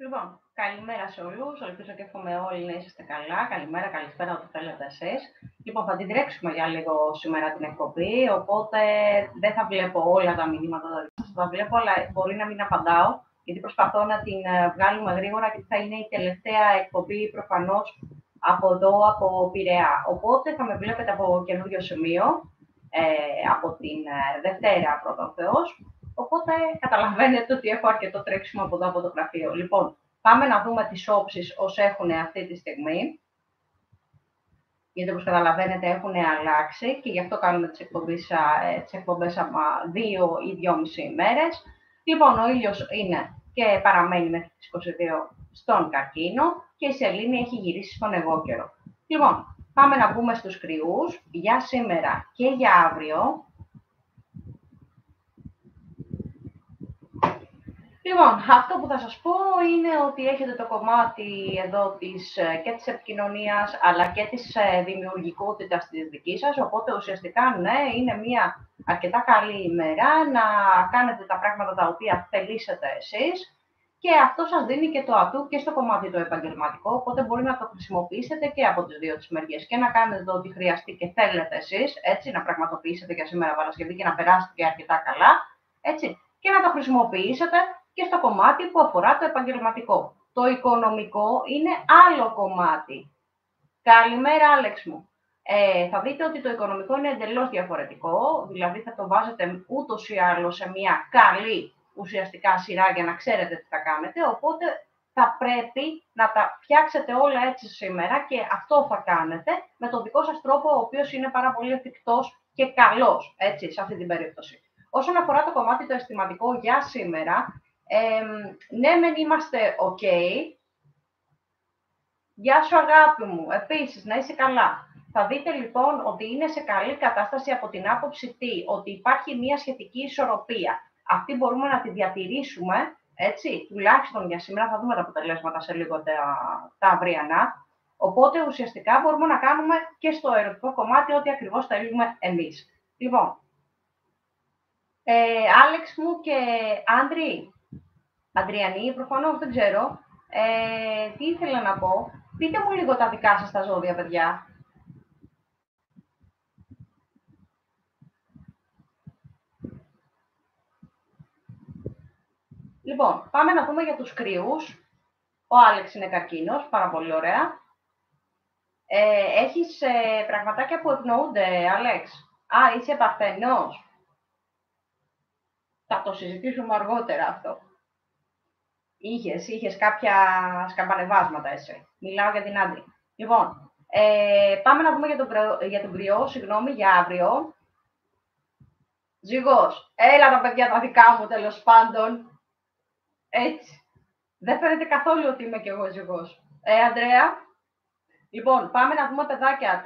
Λοιπόν, καλημέρα σε όλους. Ελπίζω και εύχομαι όλοι να είσαστε καλά. Καλημέρα, καλησπέρα, ό,τι θέλετε εσείς. Λοιπόν, θα την τρέξουμε για λίγο σήμερα την εκπομπή, οπότε δεν θα βλέπω όλα τα μηνύματα θα βλέπω, αλλά μπορεί να μην απαντάω, γιατί προσπαθώ να την βγάλουμε γρήγορα και θα είναι η τελευταία εκπομπή προφανώς από εδώ, από Πειραιά. Οπότε θα με βλέπετε από καινούριο σημείο, από την Δευτέρα πρώτα ο Θεός. Οπότε καταλαβαίνετε ότι έχω αρκετό τρέξιμο από εδώ από το γραφείο. Λοιπόν, πάμε να δούμε τις όψεις ως έχουν αυτή τη στιγμή. Γιατί όπως καταλαβαίνετε έχουν αλλάξει και γι' αυτό κάνουμε τις εκπομπές από 2 ή 2,5 ημέρες. Λοιπόν, ο ήλιος είναι και παραμένει μέχρι τις 22 στον Καρκίνο και η σελήνη έχει γυρίσει στον Αιγόκερο. Λοιπόν, πάμε να μπούμε στους κρυούς για σήμερα και για αύριο. Λοιπόν, αυτό που θα σας πω είναι ότι έχετε το κομμάτι εδώ και της επικοινωνίας, αλλά και της δημιουργικότητας της δικής σας, οπότε ουσιαστικά, ναι, είναι μια αρκετά καλή ημέρα να κάνετε τα πράγματα τα οποία θελήσετε εσείς και αυτό σας δίνει και το ατού και στο κομμάτι το επαγγελματικό, οπότε μπορεί να το χρησιμοποιήσετε και από τις δύο τις μεριές και να κάνετε ό,τι χρειαστεί και θέλετε εσείς, έτσι, να πραγματοποιήσετε για σήμερα Παρασκευή και να περάσετε και αρκετά καλά, έτσι, και να το χρησιμοποιήσετε και στο κομμάτι που αφορά το επαγγελματικό. Το οικονομικό είναι άλλο κομμάτι. Καλημέρα, Άλεξ μου. Θα δείτε ότι το οικονομικό είναι εντελώς διαφορετικό, δηλαδή θα το βάζετε ούτως ή άλλως σε μια καλή ουσιαστικά σειρά για να ξέρετε τι θα κάνετε, οπότε θα πρέπει να τα φτιάξετε όλα έτσι σήμερα και αυτό θα κάνετε με τον δικό σας τρόπο, ο οποίος είναι πάρα πολύ εφικτός και καλός, έτσι, σε αυτή την περίπτωση. Όσον αφορά το κομμάτι το αισθηματικό για σήμερα, ναι, μεν είμαστε ok. Γεια σου αγάπη μου, επίσης, να είσαι καλά. Θα δείτε λοιπόν ότι είναι σε καλή κατάσταση από την άποψη ότι υπάρχει μια σχετική ισορροπία. Αυτή μπορούμε να τη διατηρήσουμε, έτσι, τουλάχιστον για σήμερα, θα δούμε τα αποτελέσματα σε λίγο τα αυριανά. Οπότε ουσιαστικά μπορούμε να κάνουμε και στο ερωτικό κομμάτι ό,τι ακριβώς θέλουμε εμείς. Λοιπόν, Άλεξ μου και Αντριανή, προφανώς δεν ξέρω. Τι ήθελα να πω. Πείτε μου λίγο τα δικά σας τα ζώδια, παιδιά. Λοιπόν, πάμε να δούμε για τους κρυούς. Ο Άλεξ είναι καρκίνος, πάρα πολύ ωραία. Έχεις πραγματάκια που ευνοούνται, Άλεξ. Είσαι παρθενός. Θα το συζητήσουμε αργότερα αυτό. Είχες κάποια σκαμπανεβάσματα εσύ. Μιλάω για την Άντρη. Λοιπόν, πάμε να δούμε για τον κρυό, συγγνώμη, για αύριο. Ζυγός. Έλα τα παιδιά τα δικά μου, τέλος πάντων. Έτσι. Δεν φαίνεται καθόλου ότι είμαι κι εγώ ζυγός. Ανδρέα. Λοιπόν, πάμε να δούμε, παιδάκια,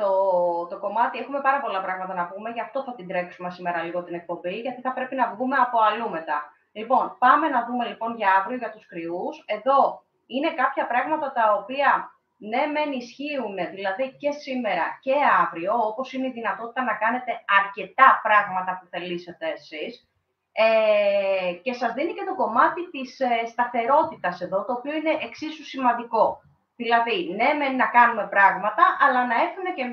το κομμάτι. Έχουμε πάρα πολλά πράγματα να πούμε, γι' αυτό θα την τρέξουμε σήμερα λίγο την εκπομπή, γιατί θα πρέπει να βγούμε από αλλού μετά. Λοιπόν, πάμε να δούμε λοιπόν για αύριο για τους κρυούς. Εδώ είναι κάποια πράγματα τα οποία ναι μεν ισχύουν, δηλαδή και σήμερα και αύριο, όπως είναι η δυνατότητα να κάνετε αρκετά πράγματα που θελήσετε εσείς. Και σας δίνει και το κομμάτι της σταθερότητας εδώ, το οποίο είναι εξίσου σημαντικό. Δηλαδή, ναι, μεν να κάνουμε πράγματα, αλλά να έρθουν και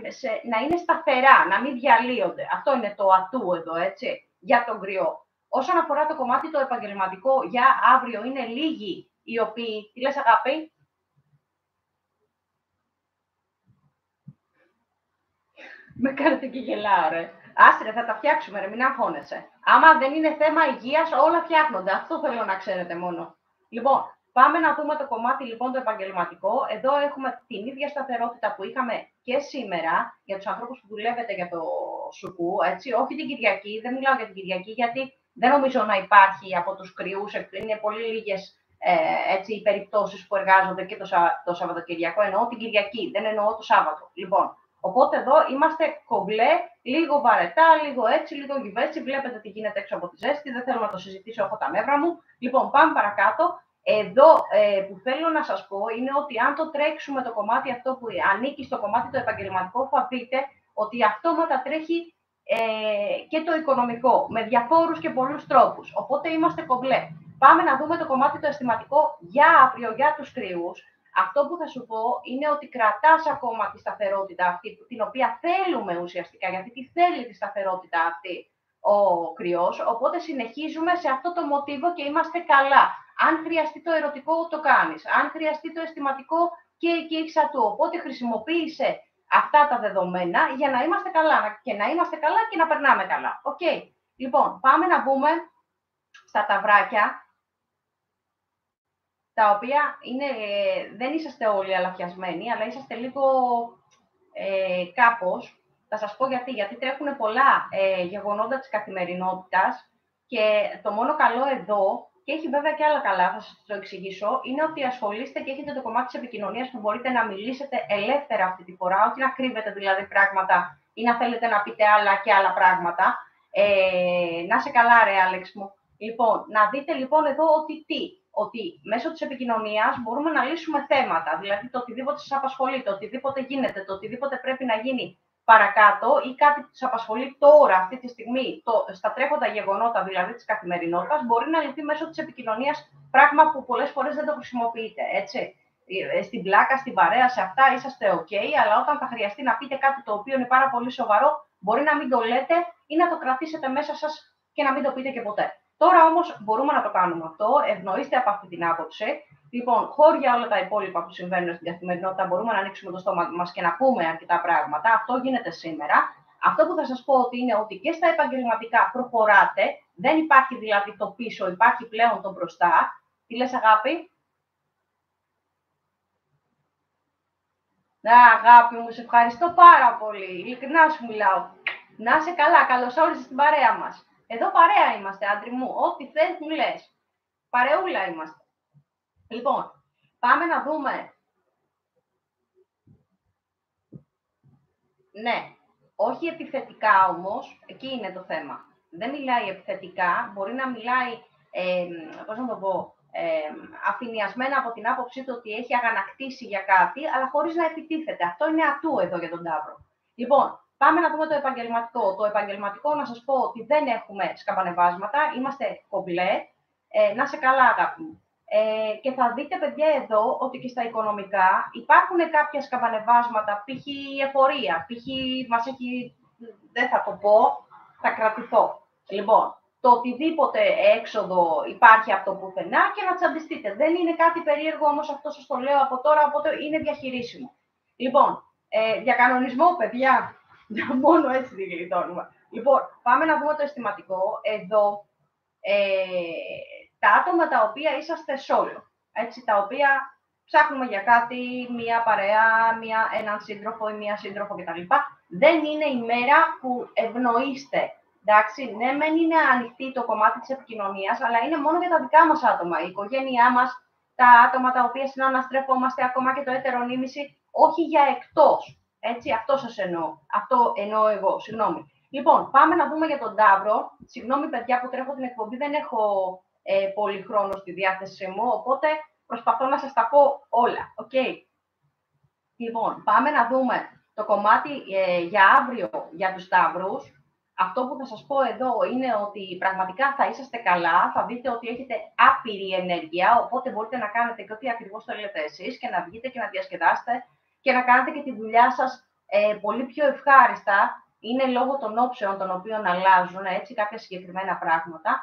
να είναι σταθερά, να μην διαλύονται. Αυτό είναι το ατού εδώ, έτσι, για τον κρυό. Όσον αφορά το κομμάτι το επαγγελματικό, για αύριο είναι λίγοι οι οποίοι... Τι λες, αγάπη? Με κάνετε και γελάω, ρε. Άστρε, θα τα φτιάξουμε, ρε, μην αγχώνεσαι. Άμα δεν είναι θέμα υγείας, όλα φτιάχνονται. Αυτό θέλω να ξέρετε μόνο. Λοιπόν, πάμε να δούμε το κομμάτι λοιπόν το επαγγελματικό. Εδώ έχουμε την ίδια σταθερότητα που είχαμε και σήμερα για τους ανθρώπους που δουλεύετε για το σουκού, έτσι. Όχι την Κυριακή, δεν μιλάω για την Κυριακή, γιατί δεν νομίζω να υπάρχει από τους κρυούς. Είναι πολύ λίγες οι περιπτώσεις που εργάζονται και το Σαββατοκυριακό. Εννοώ την Κυριακή, δεν εννοώ το Σάββατο. Λοιπόν, οπότε εδώ είμαστε κομπλέ, λίγο βαρετά, λίγο έτσι, λίγο γιβέτσι. Βλέπετε τι γίνεται έξω από τη ζέστη. Δεν θέλω να το συζητήσω, έχω τα νεύρα μου. Λοιπόν, πάμε παρακάτω. Εδώ που θέλω να σας πω είναι ότι αν το τρέξουμε το κομμάτι αυτό που ανήκει στο κομμάτι το επαγγελματικό, θα δείτε ότι αυτόματα τρέχει και το οικονομικό με διαφόρους και πολλούς τρόπους. Οπότε είμαστε κομπλέ. πάμε να δούμε το κομμάτι το αισθηματικό για αύριο, για τους κρυούς. Αυτό που θα σου πω είναι ότι κρατάς ακόμα τη σταθερότητα αυτή, την οποία θέλουμε ουσιαστικά, γιατί τη θέλει τη σταθερότητα αυτή ο κρυός, οπότε συνεχίζουμε σε αυτό το μοτίβο και είμαστε καλά. Αν χρειαστεί το ερωτικό, το κάνεις. Αν χρειαστεί το αισθηματικό, και εκεί εξατού. Οπότε χρησιμοποίησε αυτά τα δεδομένα για να είμαστε καλά και να είμαστε καλά και να περνάμε καλά. Okay. Λοιπόν, πάμε να μπούμε στα ταυράκια, τα οποία είναι, δεν είσαστε όλοι αλαφιασμένοι, αλλά είσαστε λίγο κάπως. Θα σας πω γιατί τρέχουν πολλά γεγονότα της καθημερινότητας και το μόνο καλό εδώ, και έχει βέβαια και άλλα καλά, θα σας το εξηγήσω, είναι ότι ασχολείστε και έχετε το κομμάτι της επικοινωνίας που μπορείτε να μιλήσετε ελεύθερα αυτή τη φορά, όχι να κρύβετε δηλαδή πράγματα ή να θέλετε να πείτε άλλα και άλλα πράγματα. Να είσαι καλά ρε Άλεξ μου. Λοιπόν, να δείτε λοιπόν εδώ ότι μέσω της επικοινωνίας μπορούμε να λύσουμε θέματα, δηλαδή το οτιδήποτε σας απασχολεί, το οτιδήποτε γίνεται, το οτιδήποτε πρέπει να γίνει παρακάτω ή κάτι που σας απασχολεί τώρα, αυτή τη στιγμή, στα τρέχοντα γεγονότα δηλαδή της καθημερινότητας, μπορεί να λυθεί μέσω της επικοινωνίας, πράγμα που πολλές φορές δεν το χρησιμοποιείτε, έτσι. Στην πλάκα, στην παρέα, σε αυτά είσαστε ok, αλλά όταν θα χρειαστεί να πείτε κάτι το οποίο είναι πάρα πολύ σοβαρό, μπορεί να μην το λέτε ή να το κρατήσετε μέσα σας και να μην το πείτε και ποτέ. Τώρα όμως μπορούμε να το κάνουμε αυτό, ευνοείστε από αυτή την άποψη. Λοιπόν, χώρια όλα τα υπόλοιπα που συμβαίνουν στην καθημερινότητα, μπορούμε να ανοίξουμε το στόμα μας και να πούμε αρκετά πράγματα. Αυτό γίνεται σήμερα. Αυτό που θα σας πω ότι είναι ότι και στα επαγγελματικά προχωράτε, δεν υπάρχει δηλαδή το πίσω, υπάρχει πλέον το μπροστά. Τι λες, αγάπη? Αγάπη μου, σε ευχαριστώ πάρα πολύ. Ειλικρινά σου μιλάω. Να είσαι καλά, καλώς όρισες στην παρέα μας. Εδώ παρέα είμαστε, άντρη μου. Ό,τι θες μου λες. Παρεούλα είμαστε. Λοιπόν, πάμε να δούμε. Ναι, όχι επιθετικά όμως, εκεί είναι το θέμα. Δεν μιλάει επιθετικά, μπορεί να μιλάει, πώς να το πω, αφηνιασμένα από την άποψή του ότι έχει αγανακτήσει για κάτι, αλλά χωρίς να επιτίθεται. Αυτό είναι ατού εδώ για τον Ταύρο. Λοιπόν, πάμε να δούμε το επαγγελματικό. Το επαγγελματικό, να σας πω ότι δεν έχουμε σκαμπανεβάσματα, είμαστε κομπλέ. Να σε καλά, αγάπη μου. Και θα δείτε, παιδιά, εδώ ότι και στα οικονομικά υπάρχουν κάποια σκαμπανεβάσματα, π.χ. η εφορία, π.χ. μας έχει, δεν θα το πω, θα κρατηθώ. Λοιπόν, το οτιδήποτε έξοδο υπάρχει από το πουθενά και να τσαντιστείτε. Δεν είναι κάτι περίεργο, όμως αυτό σας το λέω από τώρα, οπότε είναι διαχειρίσιμο. Λοιπόν, διακανονισμό, παιδιά, μόνο έτσι τη γλιτώνουμε. Λοιπόν, πάμε να δούμε το αισθηματικό. Εδώ, τα άτομα τα οποία είσαστε solo, έτσι, τα οποία ψάχνουμε για κάτι, μία παρέα, έναν σύντροφο ή μία σύντροφο κτλ. Δεν είναι η μέρα που ευνοείστε. Εντάξει, ναι, μεν είναι ανοιχτή το κομμάτι της επικοινωνίας, αλλά είναι μόνο για τα δικά μας άτομα, η οικογένειά μας, τα άτομα τα οποία συναναστρεφόμαστε, ακόμα και το έτερο-νήμιση, όχι για εκτός. Έτσι, αυτό σας εννοώ. Αυτό εννοώ εγώ, συγγνώμη. Λοιπόν, πάμε να δούμε για τον Ταύρο. Συγγνώμη, παιδιά, που τρέχω την εκπομπή, δεν έχω πολύ χρόνο στη διάθεσή μου, οπότε προσπαθώ να σας τα πω όλα. Okay. Λοιπόν, πάμε να δούμε το κομμάτι για αύριο για τους Ταύρους. Αυτό που θα σας πω εδώ είναι ότι πραγματικά θα είσαστε καλά, θα δείτε ότι έχετε άπειρη ενέργεια, οπότε μπορείτε να κάνετε και ό,τι ακριβώς θέλετε εσείς και να βγείτε και να διασκεδάσετε και να κάνετε και τη δουλειά σας πολύ πιο ευχάριστα. Είναι λόγω των όψεων των οποίων αλλάζουν έτσι, κάποια συγκεκριμένα πράγματα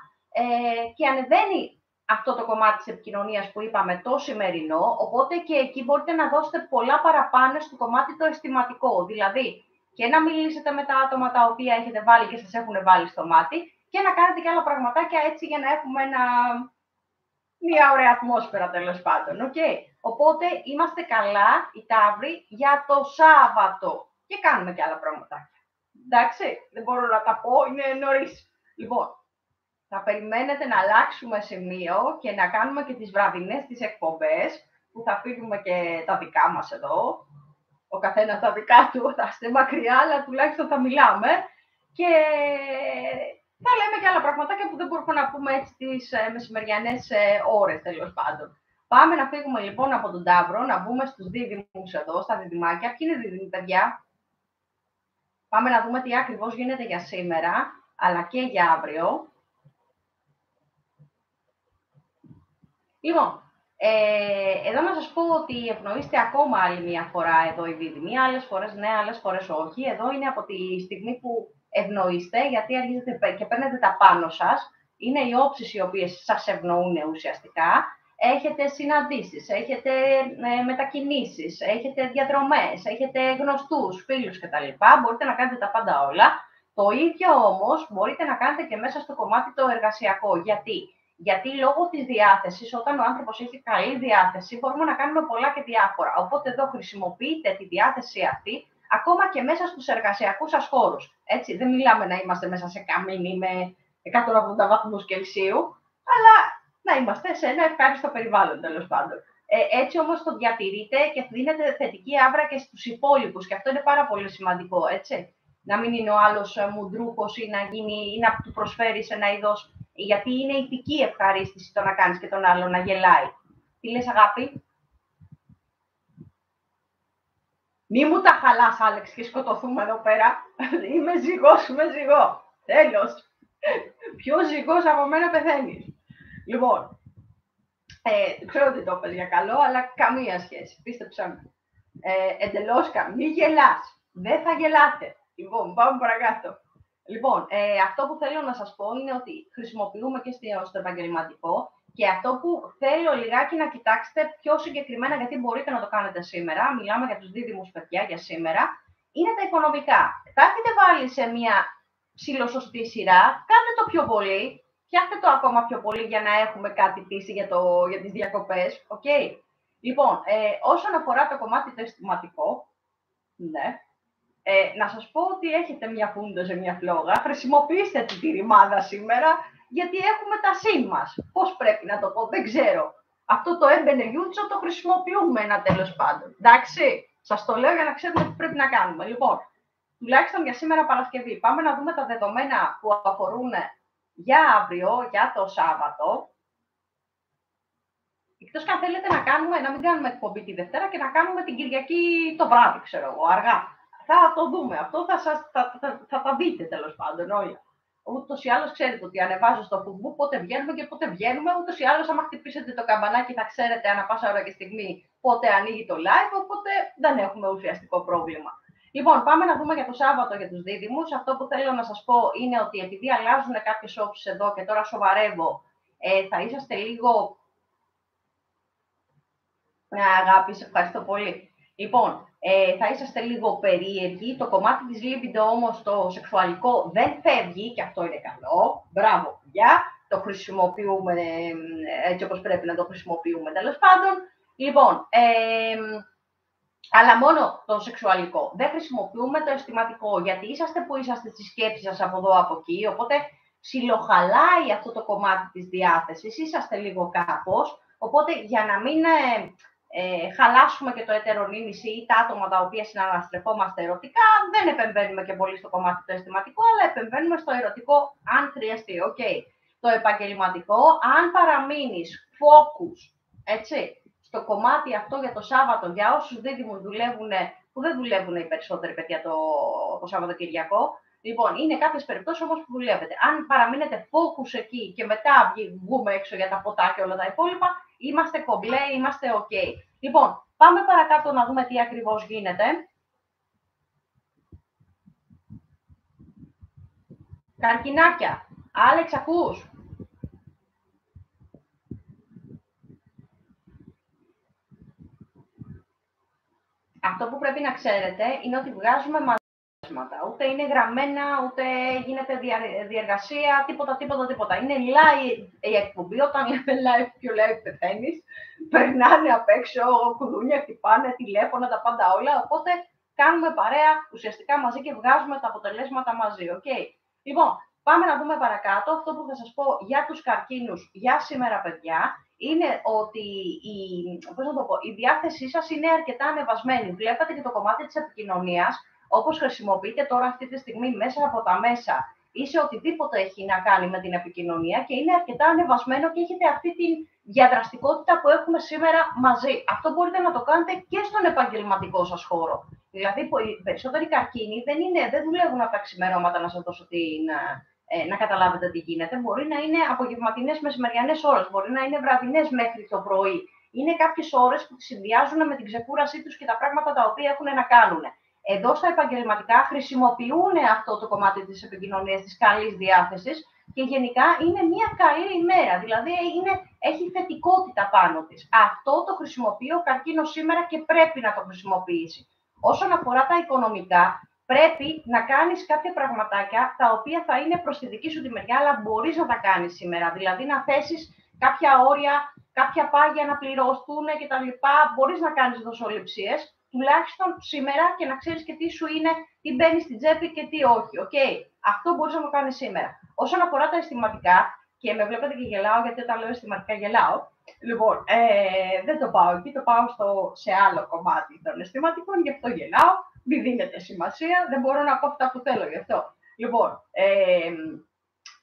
και ανεβαίνει αυτό το κομμάτι της επικοινωνίας που είπαμε το σημερινό, οπότε και εκεί μπορείτε να δώσετε πολλά παραπάνω στο κομμάτι το αισθηματικό, δηλαδή και να μιλήσετε με τα άτομα τα οποία έχετε βάλει και σας έχουν βάλει στο μάτι και να κάνετε και άλλα πραγματάκια έτσι για να έχουμε μια ωραία ατμόσφαιρα τέλος πάντων. Okay. Οπότε είμαστε καλά οι Ταύροι για το Σάββατο και κάνουμε και άλλα πραγματάκια. Εντάξει, δεν μπορώ να τα πω, είναι νωρίς. Λοιπόν, θα περιμένετε να αλλάξουμε σημείο και να κάνουμε και τις βραδινές τις εκπομπές που θα φύγουμε και τα δικά μας εδώ. Ο καθένας τα δικά του, θα είστε μακριά, αλλά τουλάχιστον θα μιλάμε και θα λέμε και άλλα πραγματάκια που δεν μπορούμε να πούμε έτσι τις μεσημεριανές ώρες, τέλος πάντων. Πάμε να φύγουμε λοιπόν από τον Ταύρο, να μπούμε στους δίδυμους εδώ, στα διδυμάκια. Ποιοι είναι δίδυμοι, παιδιά? Πάμε να δούμε τι ακριβώς γίνεται για σήμερα, αλλά και για αύριο. Λοιπόν, εδώ να σας πω ότι ευνοείστε ακόμα άλλη μία φορά εδώ οι δίδυμοι, άλλες φορές ναι, άλλες φορές όχι. Εδώ είναι από τη στιγμή που ευνοείστε, γιατί αρχίζετε και παίρνετε τα πάνω σας. Είναι οι όψεις οι οποίες σας ευνοούν ουσιαστικά. Έχετε συναντήσεις, έχετε μετακινήσεις, έχετε διαδρομές, έχετε γνωστούς, φίλους κτλ. Μπορείτε να κάνετε τα πάντα όλα. Το ίδιο όμως μπορείτε να κάνετε και μέσα στο κομμάτι το εργασιακό. Γιατί λόγω της διάθεσης, όταν ο άνθρωπος έχει καλή διάθεση, μπορούμε να κάνουμε πολλά και διάφορα. Οπότε εδώ χρησιμοποιείτε τη διάθεση αυτή ακόμα και μέσα στους εργασιακούς σας χώρους. Έτσι, δεν μιλάμε να είμαστε μέσα σε καμίνι με 180 βαθμούς Κελσίου, αλλά να είμαστε σε ένα ευχάριστο περιβάλλον, τέλος πάντων. Έτσι όμως το διατηρείτε και δίνετε θετική άβρα και στους υπόλοιπους. Και αυτό είναι πάρα πολύ σημαντικό, έτσι. Να μην είναι ο άλλος μουντρούχος ή να του προσφέρεις ένα είδος. Γιατί είναι ηθική ευχαρίστηση το να κάνεις και τον άλλο να γελάει. Τι λες, αγάπη? Μη μου τα χαλάς, Άλεξ, και σκοτωθούμε εδώ πέρα. Είμαι ζυγός, είμαι ζυγό. Τέλος. Πιο ζυγός από μένα πεθαίνεις. Λοιπόν, ξέρω ότι το είπες για καλό, αλλά καμία σχέση. Πίστεψέ με. Εντελώς μη γελάς. Δεν θα γελάτε. Λοιπόν, πάμε παρακάτω. Λοιπόν, αυτό που θέλω να σας πω είναι ότι χρησιμοποιούμε και στο επαγγελματικό και αυτό που θέλω λιγάκι να κοιτάξετε πιο συγκεκριμένα, γιατί μπορείτε να το κάνετε σήμερα, μιλάμε για τους δίδυμους παιδιά για σήμερα, είναι τα οικονομικά. Θα έχετε βάλει σε μια ψηλοσωστή σειρά, κάντε το πιο πολύ, φτιάχτε το ακόμα πιο πολύ για να έχουμε κάτι πίσει για τις διακοπές, okay? Λοιπόν, όσον αφορά το κομμάτι το αισθηματικό, ναι, να σας πω ότι έχετε μια φούντα σε μια φλόγα, χρησιμοποιήστε τη ρημάδα σήμερα, γιατί έχουμε τα σύν μας. Πώς πρέπει να το πω, δεν ξέρω. Αυτό το έμπαινε γιούτσο το χρησιμοποιούμε ένα τέλος πάντων. Εντάξει, σας το λέω για να ξέρουμε τι πρέπει να κάνουμε. Λοιπόν, τουλάχιστον για σήμερα Παρασκευή, πάμε να δούμε τα δεδομένα που αφορούν για αύριο, για το Σάββατο. Εκτός και αν θέλετε να μην κάνουμε εκπομπή τη Δευτέρα και να κάνουμε την Κυριακή το βράδυ, ξέρω εγώ, αργά. Θα το δούμε. Αυτό θα τα δείτε τέλος πάντων όλα. Ούτως ή άλλως ξέρετε ότι ανεβάζω στο Facebook πότε βγαίνουμε και πότε βγαίνουμε. Ούτως ή άλλως, άμα χτυπήσετε το καμπανάκι, θα ξέρετε ανά πάσα ώρα και στιγμή πότε ανοίγει το live. Οπότε δεν έχουμε ουσιαστικό πρόβλημα. Λοιπόν, πάμε να δούμε για το Σάββατο για τους δίδυμους. Αυτό που θέλω να σας πω είναι ότι επειδή αλλάζουν κάποιες όψεις εδώ και τώρα σοβαρεύω, θα είσαστε λίγο. Αγάπη, σε ευχαριστώ πολύ. Λοιπόν, θα είσαστε λίγο περίεργοι. Το κομμάτι της libido όμως, το σεξουαλικό, δεν φεύγει και αυτό είναι καλό. Μπράβο, παιδιά. Το χρησιμοποιούμε έτσι όπως πρέπει να το χρησιμοποιούμε, τέλος πάντων. Λοιπόν, αλλά μόνο το σεξουαλικό. Δεν χρησιμοποιούμε το αισθηματικό, γιατί είσαστε που είσαστε στη σκέψη σας από εδώ, από εκεί, οπότε ψιλοχαλάει αυτό το κομμάτι της διάθεσης, είσαστε λίγο κάπως, οπότε για να μην χαλάσουμε και το ετερονίμηση ή τα άτομα τα οποία συναναστρεφόμαστε ερωτικά, δεν επεμβαίνουμε και πολύ στο κομμάτι το αισθηματικό, αλλά επεμβαίνουμε στο ερωτικό αν χρειαστεί. Okay. Το επαγγελματικό, αν παραμείνεις focus, έτσι, στο κομμάτι αυτό για το Σάββατο, για όσους δίδυμους δουλεύουν, που δεν δουλεύουν οι περισσότεροι παιδιά το Σαββατοκυριακό, λοιπόν, είναι κάποιες περιπτώσεις όμως που δουλεύετε. Αν παραμείνετε focus εκεί και μετά βγούμε έξω για τα ποτά και όλα τα υπόλοιπα, είμαστε κομπλέ, είμαστε ok. Λοιπόν, πάμε παρακάτω να δούμε τι ακριβώς γίνεται. Καρκινάκια. Άλεξ, ακούς? Αυτό που πρέπει να ξέρετε είναι ότι βγάζουμε μαζίσματα. Ούτε είναι γραμμένα, ούτε γίνεται διεργασία, τίποτα. Είναι live η εκπομπή. Όταν λέμε live, πιο live πεθαίνεις. Περνάνε απ' έξω, κουδούνια χτυπάνε, τηλέφωνα, τα πάντα όλα. Οπότε κάνουμε παρέα ουσιαστικά μαζί και βγάζουμε τα αποτελέσματα μαζί. Okay. Λοιπόν, πάμε να δούμε παρακάτω. Αυτό που θα σας πω για τους καρκίνους για σήμερα, παιδιά, είναι ότι η διάθεσή σας είναι αρκετά ανεβασμένη. Βλέπετε και το κομμάτι της επικοινωνίας, όπως χρησιμοποιείτε τώρα αυτή τη στιγμή μέσα από τα μέσα ή σε οτιδήποτε έχει να κάνει με την επικοινωνία και είναι αρκετά ανεβασμένο και έχετε αυτή τη διαδραστικότητα που έχουμε σήμερα μαζί. Αυτό μπορείτε να το κάνετε και στον επαγγελματικό σας χώρο. Δηλαδή, οι περισσότεροι καρκίνοι δεν δουλεύουν από τα ξημερώματα, να σας δώσω να καταλάβετε τι γίνεται. Μπορεί να είναι απογευματινές, μεσημεριανές ώρες, μπορεί να είναι βραδινές μέχρι το πρωί. Είναι κάποιες ώρες που τις συνδυάζουν με την ξεκούρασή τους και τα πράγματα τα οποία έχουν να κάνουν. Εδώ στα επαγγελματικά χρησιμοποιούν αυτό το κομμάτι της επικοινωνίας, της καλής διάθεσης και γενικά είναι μια καλή ημέρα, δηλαδή έχει θετικότητα πάνω της. Αυτό το χρησιμοποιεί ο καρκίνος σήμερα και πρέπει να το χρησιμοποιήσει. Όσον αφορά τα οικονομικά, πρέπει να κάνεις κάποια πραγματάκια τα οποία θα είναι προς τη δική σου τη μεριά, αλλά μπορείς να τα κάνεις σήμερα. Δηλαδή να θέσεις κάποια όρια, κάποια πάγια να πληρωθούν κτλ. Μπορείς να κάνεις δοσοληψίες, τουλάχιστον σήμερα, και να ξέρεις και τι σου είναι, τι μπαίνει στην τσέπη και τι όχι. Okay. Αυτό μπορείς να το κάνεις σήμερα. Όσον αφορά τα αισθηματικά, και με βλέπετε και γελάω, γιατί όταν λέω αισθηματικά γελάω. Λοιπόν, δεν το πάω εκεί, το πάω σε άλλο κομμάτι των αισθηματικών, γι' αυτό γελάω. Μην δίνετε σημασία, δεν μπορώ να πω αυτά που θέλω γι' αυτό. Λοιπόν,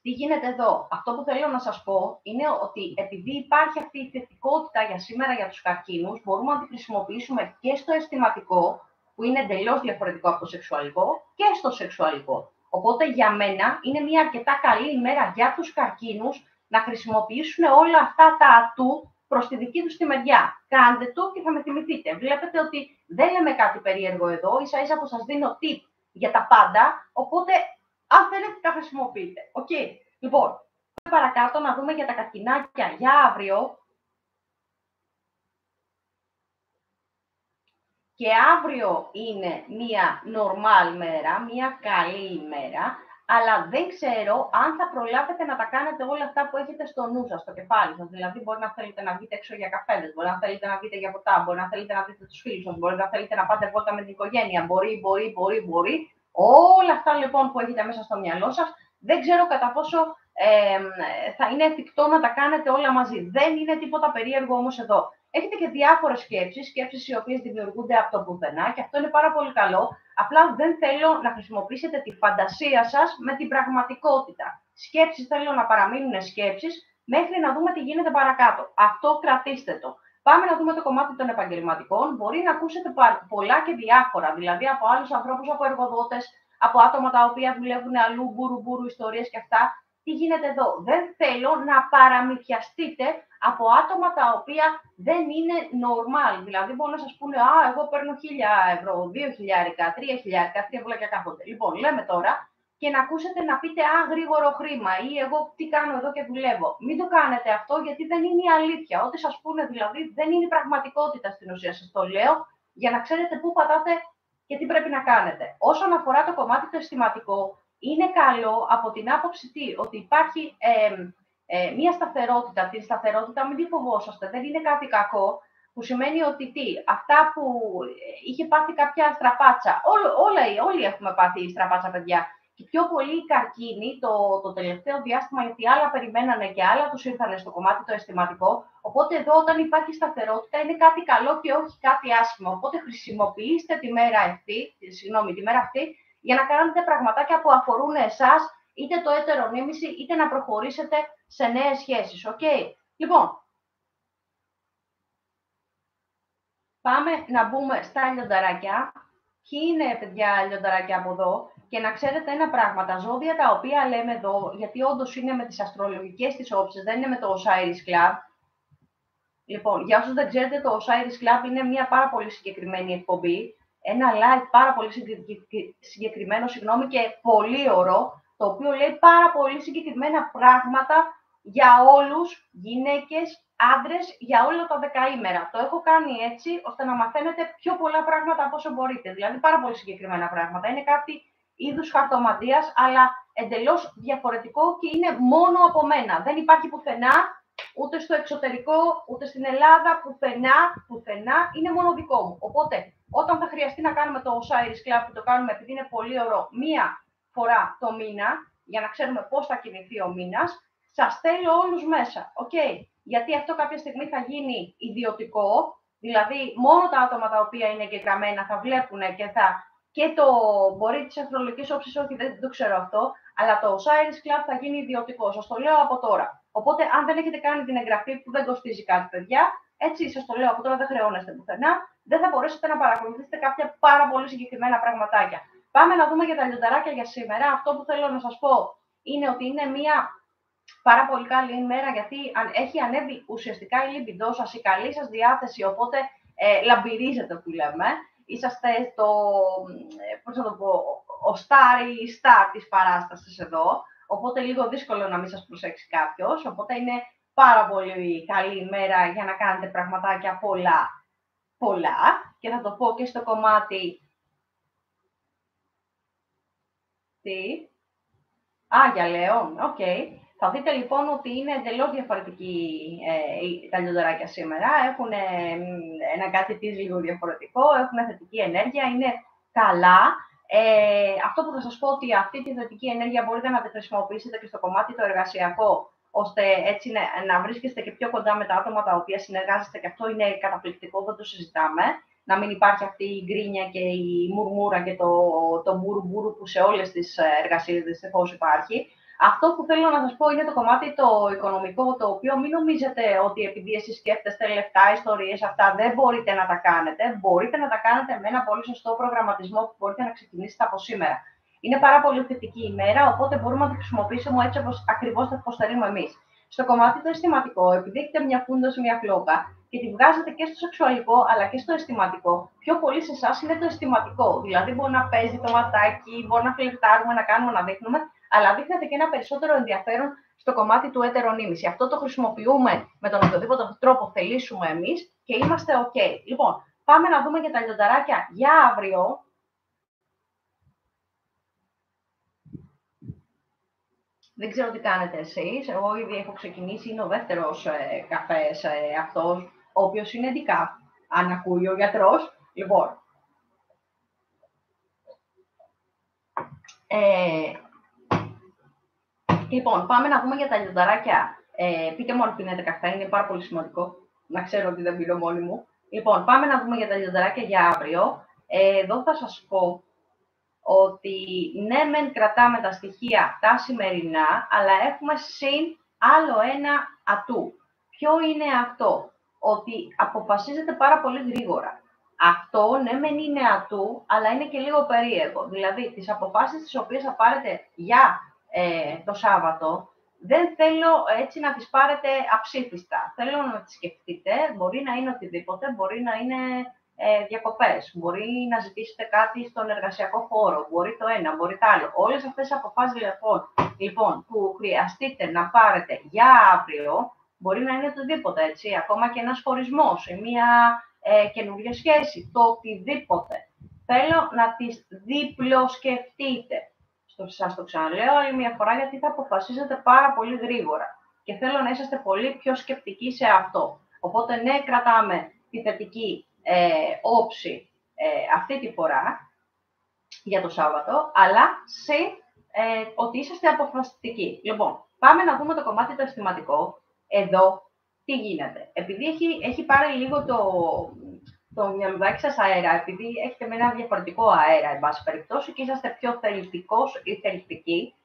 τι γίνεται εδώ. Αυτό που θέλω να σας πω είναι ότι επειδή υπάρχει αυτή η θετικότητα για σήμερα για τους καρκίνους, μπορούμε να τη χρησιμοποιήσουμε και στο αισθηματικό, που είναι εντελώς διαφορετικό από το σεξουαλικό, και στο σεξουαλικό. Οπότε για μένα είναι μια αρκετά καλή ημέρα για τους καρκίνους να χρησιμοποιήσουν όλα αυτά τα ατού προς τη δική τους τη μεριά. Κάντε το και θα με θυμηθείτε. Βλέπετε ότι δεν λέμε κάτι περίεργο εδώ, ίσα-ίσα που σας δίνω tip για τα πάντα, οπότε αν θέλετε τα χρησιμοποιείτε. Okay. Λοιπόν, παρακάτω να δούμε για τα καρκινάκια για αύριο. Και αύριο είναι μια normal μέρα, μια καλή ημέρα, αλλά δεν ξέρω αν θα προλάβετε να τα κάνετε όλα αυτά που έχετε στο νου σας, στο κεφάλι σας. Δηλαδή, μπορεί να θέλετε να βγείτε έξω για καφέδες, μπορεί να θέλετε να βγείτε για ποτά, μπορεί να θέλετε να δείτε τους φίλους σας, μπορεί να θέλετε να πάτε βόλτα με την οικογένεια. Μπορεί. Όλα αυτά λοιπόν που έχετε μέσα στο μυαλό σας, δεν ξέρω κατά πόσο θα είναι εφικτό να τα κάνετε όλα μαζί. Δεν είναι τίποτα περίεργο όμως εδώ. Έχετε και διάφορες σκέψεις οι οποίες δημιουργούνται από το πουθενά και αυτό είναι πάρα πολύ καλό. Απλά δεν θέλω να χρησιμοποιήσετε τη φαντασία σας με την πραγματικότητα. Σκέψεις θέλω να παραμείνουν σκέψεις μέχρι να δούμε τι γίνεται παρακάτω. Αυτό κρατήστε το. Πάμε να δούμε το κομμάτι των επαγγελματικών. Μπορεί να ακούσετε πολλά και διάφορα, δηλαδή από άλλους ανθρώπους, από εργοδότες, από άτομα τα οποία δουλεύουν αλλού, μπουρου ιστορίες και αυτά. Τι γίνεται εδώ. Δεν θέλω να παραμυθιαστείτε από άτομα τα οποία δεν είναι normal. Δηλαδή, μπορούν να σας πούνε, εγώ παίρνω 1.000 ευρώ, 2.000, 3.000, 3 βουλάκια κάθονται. Λοιπόν, λέμε τώρα και να ακούσετε να πείτε, γρήγορο χρήμα ή εγώ τι κάνω εδώ και δουλεύω. Μην το κάνετε αυτό, γιατί δεν είναι η αλήθεια. Ό,τι σας πούνε δηλαδή δεν είναι η πραγματικότητα στην ουσία. Σας το λέω για να ξέρετε πού πατάτε και τι πρέπει να κάνετε. Όσον αφορά το κομμάτι το αισθηματικό, είναι καλό από την άποψη ότι υπάρχει μια σταθερότητα. Την σταθερότητα μην τη φοβόσαστε, δεν είναι κάτι κακό, που σημαίνει ότι αυτά που είχε πάθει κάποια στραπάτσα, όλοι έχουμε πάθει στραπάτσα, παιδιά, και πιο πολύ οι καρκίνοι το τελευταίο διάστημα, γιατί άλλα περιμένανε και άλλα τους ήρθανε στο κομμάτι το αισθηματικό, οπότε εδώ όταν υπάρχει σταθερότητα είναι κάτι καλό και όχι κάτι άσχημο, οπότε χρησιμοποιήστε τη μέρα αυτή, για να κάνετε πραγματάκια που αφορούν εσάς, είτε το έτερο νήμιση, είτε να προχωρήσετε σε νέες σχέσεις. Okay. Λοιπόν, πάμε να μπούμε στα λιονταράκια. Ποιοι είναι, παιδιά, λιονταράκια από εδώ? Και να ξέρετε ένα πράγμα, τα ζώδια τα οποία λέμε εδώ, γιατί όντως είναι με τις αστρολογικές τις όψεις, δεν είναι με το Osiris Club. Λοιπόν, για όσους δεν ξέρετε, το Osiris Club είναι μια πάρα πολύ συγκεκριμένη εκπομπή, ένα live πάρα πολύ συγκεκριμένο, και πολύ ωραίο, το οποίο λέει πάρα πολύ συγκεκριμένα πράγματα για όλους, γυναίκες, άντρες, για όλα τα δεκαήμερα. Το έχω κάνει έτσι, ώστε να μαθαίνετε πιο πολλά πράγματα από όσο μπορείτε. Δηλαδή, πάρα πολύ συγκεκριμένα πράγματα. Είναι κάτι είδους χαρτομαντίας, αλλά εντελώς διαφορετικό και είναι μόνο από μένα. Δεν υπάρχει πουθενά, ούτε στο εξωτερικό, ούτε στην Ελλάδα, πουθενά, είναι μόνο δικό μου. Οπότε, όταν θα χρειαστεί να κάνουμε το Osiris Club, που το κάνουμε επειδή είναι πολύ ωραίο, μία φορά το μήνα, για να ξέρουμε πώς θα κινηθεί ο μήνας, σας στέλνω όλους μέσα. Okay. Γιατί αυτό κάποια στιγμή θα γίνει ιδιωτικό, δηλαδή μόνο τα άτομα τα οποία είναι εγγεγραμμένα θα βλέπουν και το μπορεί τις αστρολογικές όψεις, όχι, δεν το ξέρω αυτό, αλλά το Osiris Club θα γίνει ιδιωτικό. Σας το λέω από τώρα. Οπότε, αν δεν έχετε κάνει την εγγραφή, που δεν κοστίζει κάτι, παιδιά, έτσι σας το λέω από τώρα, δεν χρεώνεστε πουθενά, δεν θα μπορέσετε να παρακολουθήσετε κάποια πάρα πολύ συγκεκριμένα πραγματάκια. Πάμε να δούμε για τα λιονταράκια για σήμερα. Αυτό που θέλω να σας πω είναι ότι είναι μια πάρα πολύ καλή ημέρα, γιατί έχει ανέβει ουσιαστικά η λιμπιντό σας, η καλή σας διάθεση, οπότε λαμπυρίζετε που λέμε. Είσαστε πώς να το πω, ο star της παράστασης εδώ, οπότε λίγο δύσκολο να μην σας προσέξει κάποιος, οπότε είναι πάρα πολύ καλή ημέρα για να κάνετε πραγματάκια πολλά, και θα το πω και στο κομμάτι... Τι? Για Λέων, οκ. Θα δείτε λοιπόν ότι είναι εντελώς διαφορετική τα λιονταράκια σήμερα. Έχουν ένα κάτι της λίγο διαφορετικό, έχουν θετική ενέργεια, είναι καλά. Αυτό που θα σας πω ότι αυτή τη θετική ενέργεια μπορείτε να τη χρησιμοποιήσετε και στο κομμάτι το εργασιακό, ώστε έτσι να βρίσκεστε και πιο κοντά με τα άτομα τα οποία συνεργάζεστε, και αυτό είναι καταπληκτικό, δεν το συζητάμε. Να μην υπάρχει αυτή η γκρίνια και η μουρμούρα και το μπουρουμπουρου που σε όλες τις εργασίες δυστυχώς υπάρχει. Αυτό που θέλω να σας πω είναι το κομμάτι το οικονομικό, το οποίο μην νομίζετε ότι επειδή εσείς σκέφτεστε λεφτά, ιστορίες, αυτά δεν μπορείτε να τα κάνετε. Μπορείτε να τα κάνετε με ένα πολύ σωστό προγραμματισμό που μπορείτε να ξεκινήσετε από σήμερα. Είναι πάρα πολύ θετική ημέρα, οπότε μπορούμε να τη χρησιμοποιήσουμε έτσι ακριβώς το θέλουμε εμείς. Στο κομμάτι το αισθηματικό, επειδή έχετε μια φούντα, μια φλόγα και τη βγάζετε και στο σεξουαλικό αλλά και στο αισθηματικό, πιο πολύ σε εσάς είναι το αισθηματικό. Δηλαδή, μπορεί να παίζει το ματάκι, μπορεί να φλερτάρουμε, να κάνουμε, να δείχνουμε, αλλά δείχνεται και ένα περισσότερο ενδιαφέρον στο κομμάτι του έτερονίμηση. Αυτό το χρησιμοποιούμε με τον οποιοδήποτε τρόπο θελήσουμε εμείς και είμαστε OK. Λοιπόν, πάμε να δούμε για τα λιονταράκια για αύριο. Δεν ξέρω τι κάνετε εσείς. Εγώ ήδη έχω ξεκινήσει, είναι ο δεύτερος καφές αυτός, ο οποίος είναι decaf, αν ακούει ο γιατρός. Λοιπόν, πάμε να δούμε για τα λιονταράκια. Πείτε μου αν πίνετε καφέ, είναι πάρα πολύ σημαντικό να ξέρω ότι δεν πίνω μόνη μου. Λοιπόν, πάμε να δούμε για τα λιονταράκια για αύριο. Εδώ θα σας πω ότι ναι, μεν κρατάμε τα στοιχεία τα σημερινά, αλλά έχουμε συν άλλο ένα ατού. Ποιο είναι αυτό? Ότι αποφασίζετε πάρα πολύ γρήγορα. Αυτό ναι, μεν είναι ατού, αλλά είναι και λίγο περίεργο. Δηλαδή, τις αποφάσεις τις οποίες θα πάρετε για το Σάββατο, δεν θέλω έτσι να τις πάρετε αψήφιστα. Θέλω να τις σκεφτείτε, μπορεί να είναι οτιδήποτε, μπορεί να είναι διακοπές, μπορεί να ζητήσετε κάτι στον εργασιακό χώρο, μπορεί το ένα, μπορεί το άλλο. Όλες αυτές τις αποφάσεις λοιπόν, που χρειαστείτε να πάρετε για αύριο, μπορεί να είναι οτιδήποτε, έτσι, ακόμα και ένας χωρισμός ή μια καινούργια σχέση, το οτιδήποτε. Θέλω να τις διπλοσκεφτείτε. Σας το ξαναλέω άλλη μια φορά, γιατί θα αποφασίζετε πάρα πολύ γρήγορα και θέλω να είσαστε πολύ πιο σκεπτικοί σε αυτό. Οπότε ναι, κρατάμε τη θετική όψη αυτή τη φορά για το Σάββατο, αλλά σε ότι είσαστε αποφασιστικοί. Λοιπόν, πάμε να δούμε το κομμάτι το αισθηματικό. Εδώ τι γίνεται? Επειδή έχει πάρει λίγο το μυαλουδάκι σας αέρα, επειδή έχετε με ένα διαφορετικό αέρα, εν πάση περιπτώσει, και είσαστε πιο θελητικός ή θελητικοί,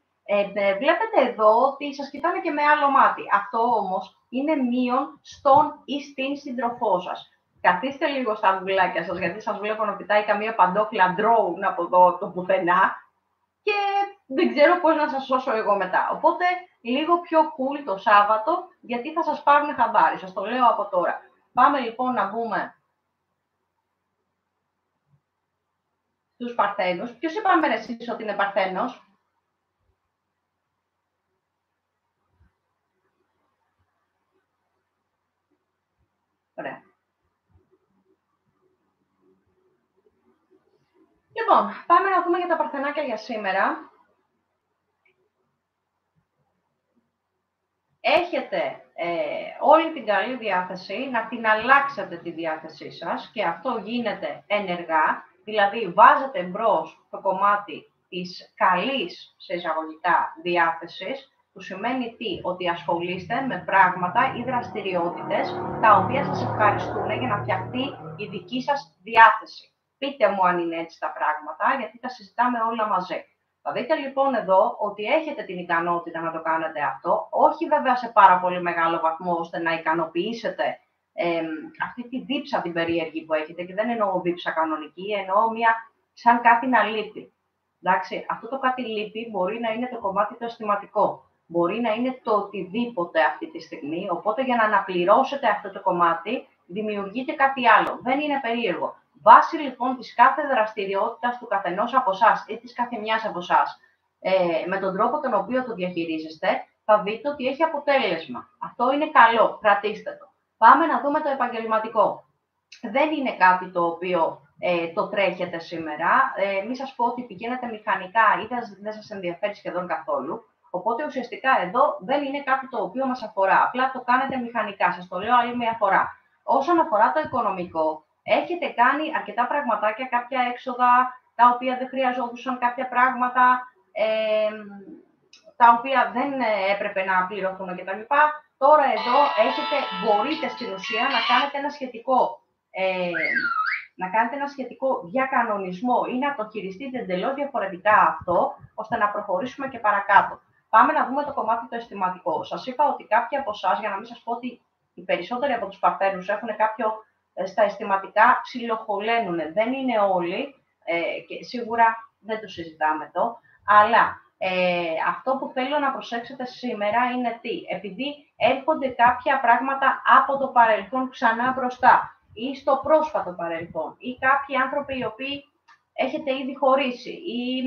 βλέπετε εδώ ότι σας κοιτάνε και με άλλο μάτι. Αυτό όμως είναι μείον στον ή στην σύντροφό σας. Καθίστε λίγο στα βουλάκια σας, γιατί σας βλέπω να πετάει καμία παντόφλα drone από εδώ το πουθενά και δεν ξέρω πώς να σας σώσω εγώ μετά. Οπότε λίγο πιο cool το Σάββατο, γιατί θα σας πάρουν χαμπάρι. Σας το λέω από τώρα. Πάμε λοιπόν να μπούμε στους Παρθένους. Ποιος είπαμε εσείς ότι είναι Παρθένος? Ωραία. Λοιπόν, πάμε να δούμε για τα Παρθενάκια για σήμερα. Έχετε όλη την καλή διάθεση να την αλλάξετε τη διάθεσή σας και αυτό γίνεται ενεργά, δηλαδή βάζετε μπρος το κομμάτι της καλής, σε εισαγωγικά, διάθεσης, που σημαίνει τι? Ότι ασχολείστε με πράγματα ή δραστηριότητες τα οποία σας ευχαριστούν για να φτιαχτεί η δική σας διάθεση. Πείτε μου αν είναι έτσι τα πράγματα, γιατί τα συζητάμε όλα μαζί. Θα δείτε λοιπόν εδώ ότι έχετε την ικανότητα να το κάνετε αυτό, όχι βέβαια σε πάρα πολύ μεγάλο βαθμό ώστε να ικανοποιήσετε αυτή τη δίψα την περίεργη που έχετε, και δεν εννοώ δίψα κανονική, εννοώ μια σαν κάτι να λείπει. Εντάξει, αυτό το κάτι λείπει μπορεί να είναι το κομμάτι το αισθηματικό. Μπορεί να είναι το οτιδήποτε αυτή τη στιγμή. Οπότε για να αναπληρώσετε αυτό το κομμάτι, δημιουργείτε κάτι άλλο. Δεν είναι περίεργο. Βάσει λοιπόν της κάθε δραστηριότητας του καθενός από εσάς ή της κάθε μιας από εσάς, με τον τρόπο τον οποίο το διαχειρίζεστε, θα δείτε ότι έχει αποτέλεσμα. Αυτό είναι καλό. Κρατήστε το. Πάμε να δούμε το επαγγελματικό. Δεν είναι κάτι το οποίο το τρέχετε σήμερα. Μην σας πω ότι πηγαίνετε μηχανικά ή δεν σας ενδιαφέρει σχεδόν καθόλου. Οπότε ουσιαστικά εδώ δεν είναι κάτι το οποίο μας αφορά. Απλά το κάνετε μηχανικά. Σας το λέω άλλη μια φορά. Όσον αφορά το οικονομικό, έχετε κάνει αρκετά πραγματάκια, κάποια έξοδα τα οποία δεν χρειαζόντουσαν, κάποια πράγματα τα οποία δεν έπρεπε να πληρωθούν κτλ. Τώρα εδώ μπορείτε στην ουσία να κάνετε ένα σχετικό διακανονισμό ή να το χειριστείτε εντελώς διαφορετικά αυτό, ώστε να προχωρήσουμε και παρακάτω. Πάμε να δούμε το κομμάτι το αισθηματικό. Σας είπα ότι κάποιοι από εσάς, για να μην σας πω ότι οι περισσότεροι από τους Παρθένους έχουν κάποιο στα αισθηματικά, ψιλοχωλαίνουν. Δεν είναι όλοι και σίγουρα δεν το συζητάμε εδώ, αλλά αυτό που θέλω να προσέξετε σήμερα είναι τι. Επειδή έρχονται κάποια πράγματα από το παρελθόν ξανά μπροστά ή στο πρόσφατο παρελθόν ή κάποιοι άνθρωποι οι οποίοι έχετε ήδη χωρίσει ή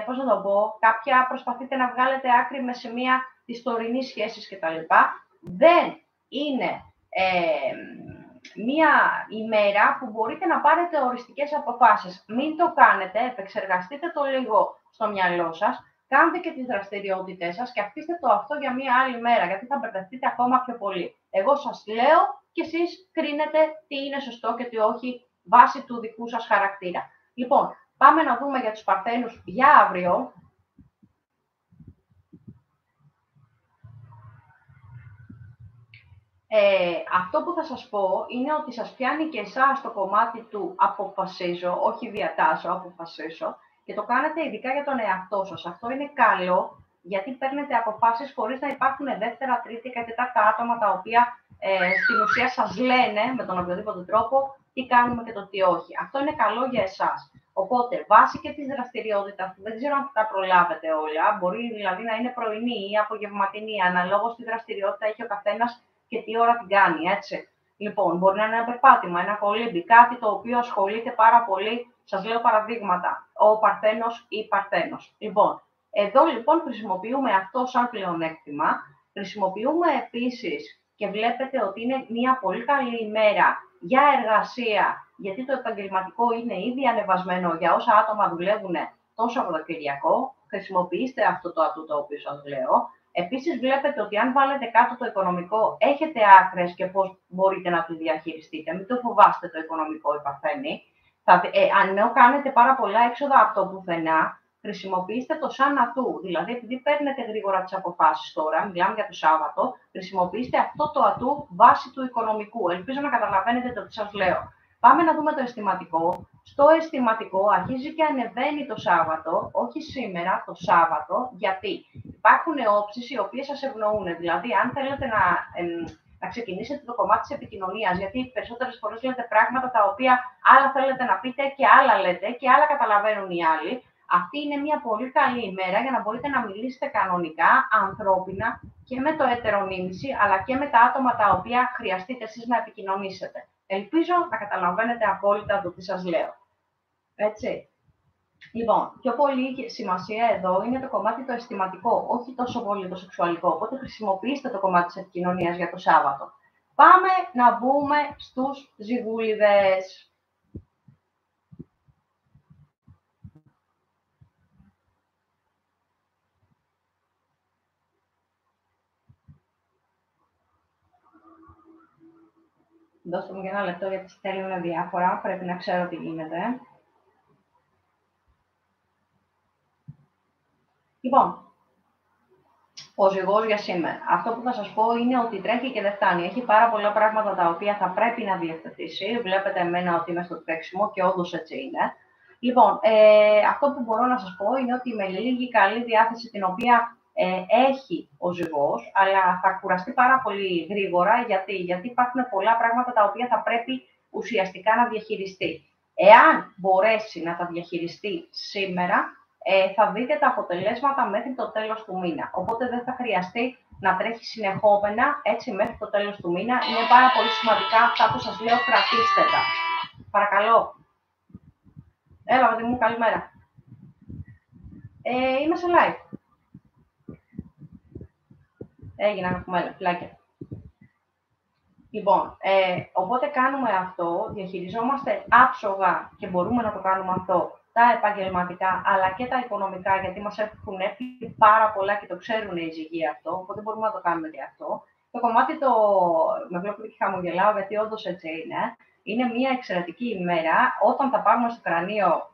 πώς να το πω, κάποια προσπαθείτε να βγάλετε άκρη με σημεία της τωρινής σχέσης κτλ. Δεν είναι μία ημέρα που μπορείτε να πάρετε οριστικές αποφάσεις. Μην το κάνετε, επεξεργαστείτε το λίγο στο μυαλό σας, κάντε και τις δραστηριότητές σας και αφήστε το αυτό για μία άλλη μέρα, γιατί θα μπερδευτείτε ακόμα πιο πολύ. Εγώ σας λέω και εσείς κρίνετε τι είναι σωστό και τι όχι βάσει του δικού σας χαρακτήρα. Λοιπόν, πάμε να δούμε για τους Παρθένους για αύριο. Αυτό που θα σας πω είναι ότι σας πιάνει και εσάς το κομμάτι του αποφασίζω, όχι διατάσσω, αποφασίσω, και το κάνετε ειδικά για τον εαυτό σας. Αυτό είναι καλό, γιατί παίρνετε αποφάσεις χωρίς να υπάρχουν δεύτερα, τρίτη και τέταρτα άτομα τα οποία στην ουσία σας λένε με τον οποιοδήποτε τρόπο τι κάνουμε και το τι όχι. Αυτό είναι καλό για εσάς. Οπότε, βάσει και της δραστηριότητας, δεν ξέρω αν θα τα προλάβετε όλα, μπορεί δηλαδή να είναι πρωινή ή απογευματινή, αναλόγως τη δραστηριότητα έχει ο καθένας και τι ώρα την κάνει, έτσι. Λοιπόν, μπορεί να είναι ένα περπάτημα, ένα κολύμπι, κάτι το οποίο ασχολείται πάρα πολύ. Σας λέω παραδείγματα. Ο Παρθένος ή η Παρθένος. Λοιπόν, εδώ λοιπόν χρησιμοποιούμε αυτό σαν πλεονέκτημα. Χρησιμοποιούμε επίσης και βλέπετε ότι είναι μια πολύ καλή ημέρα για εργασία, γιατί το επαγγελματικό είναι ήδη ανεβασμένο για όσα άτομα δουλεύουν το Σαββατοκυριακό. Χρησιμοποιήστε αυτό το ατού το οποίο σας λέω. Επίσης, βλέπετε ότι αν βάλετε κάτω το οικονομικό, έχετε άκρες και πώς μπορείτε να το διαχειριστείτε. Μην το φοβάστε το οικονομικό, οι Παρθένοι. Αν κάνετε πάρα πολλά έξοδα από το πουθενά, χρησιμοποιήστε το σαν ατού. Δηλαδή, επειδή παίρνετε γρήγορα τις αποφάσεις τώρα, μιλάμε για το Σάββατο, χρησιμοποιήστε αυτό το ατού βάσει του οικονομικού. Ελπίζω να καταλαβαίνετε το τι σας λέω. Πάμε να δούμε το αισθηματικό. Στο αισθηματικό αρχίζει και ανεβαίνει το Σάββατο, όχι σήμερα, το Σάββατο, γιατί υπάρχουν όψεις οι οποίες σας ευνοούν. Δηλαδή, αν θέλετε να ξεκινήσετε το κομμάτι της επικοινωνίας, γιατί περισσότερες φορές λέτε πράγματα τα οποία άλλα θέλετε να πείτε και άλλα λέτε και άλλα καταλαβαίνουν οι άλλοι. Αυτή είναι μια πολύ καλή ημέρα για να μπορείτε να μιλήσετε κανονικά, ανθρώπινα και με το ετερονίμηση, αλλά και με τα άτομα τα οποία χρειαστείτε εσείς να επικοινωνήσετε. Ελπίζω να καταλαβαίνετε απόλυτα το τι σας λέω. Έτσι. Λοιπόν, πιο πολύ σημασία εδώ είναι το κομμάτι το αισθηματικό, όχι τόσο πολύ το σεξουαλικό. Οπότε χρησιμοποιήστε το κομμάτι της επικοινωνίας για το Σάββατο. Πάμε να μπούμε στους ζυγούλιδες. Δώστε μου και ένα λεπτό γιατί στέλνουν διάφορα, πρέπει να ξέρω τι γίνεται. Λοιπόν, ο ζυγός για σήμερα. Αυτό που θα σας πω είναι ότι τρέχει και δεν φτάνει. Έχει πάρα πολλά πράγματα τα οποία θα πρέπει να διευθετήσει. Βλέπετε εμένα ότι είμαι στο τρέξιμο και όντως έτσι είναι. Λοιπόν, αυτό που μπορώ να σας πω είναι ότι με λίγη καλή διάθεση την οποία έχει ο ζυγός, αλλά θα κουραστεί πάρα πολύ γρήγορα, γιατί υπάρχουν πολλά πράγματα τα οποία θα πρέπει ουσιαστικά να διαχειριστεί. Εάν μπορέσει να τα διαχειριστεί σήμερα, θα δείτε τα αποτελέσματα μέχρι το τέλος του μήνα. Οπότε δεν θα χρειαστεί να τρέχει συνεχόμενα έτσι μέχρι το τέλος του μήνα. Είναι πάρα πολύ σημαντικά αυτά που σας λέω, κρατήστε τα. Παρακαλώ. Έλα, παιδί μου, καλημέρα. Είμαι σε live. Έγινε να έχουμε φυλάκια. Λοιπόν, οπότε κάνουμε αυτό, διαχειριζόμαστε άψογα και μπορούμε να το κάνουμε αυτό τα επαγγελματικά αλλά και τα οικονομικά, γιατί μας έχουν έρθει πάρα πολλά και το ξέρουν οι ζυγοί αυτό, οπότε μπορούμε να το κάνουμε και αυτό. Το κομμάτι με βλέπετε και χαμογελάω, γιατί όντως έτσι είναι μια εξαιρετική ημέρα, όταν θα πάρουμε στο κρανίο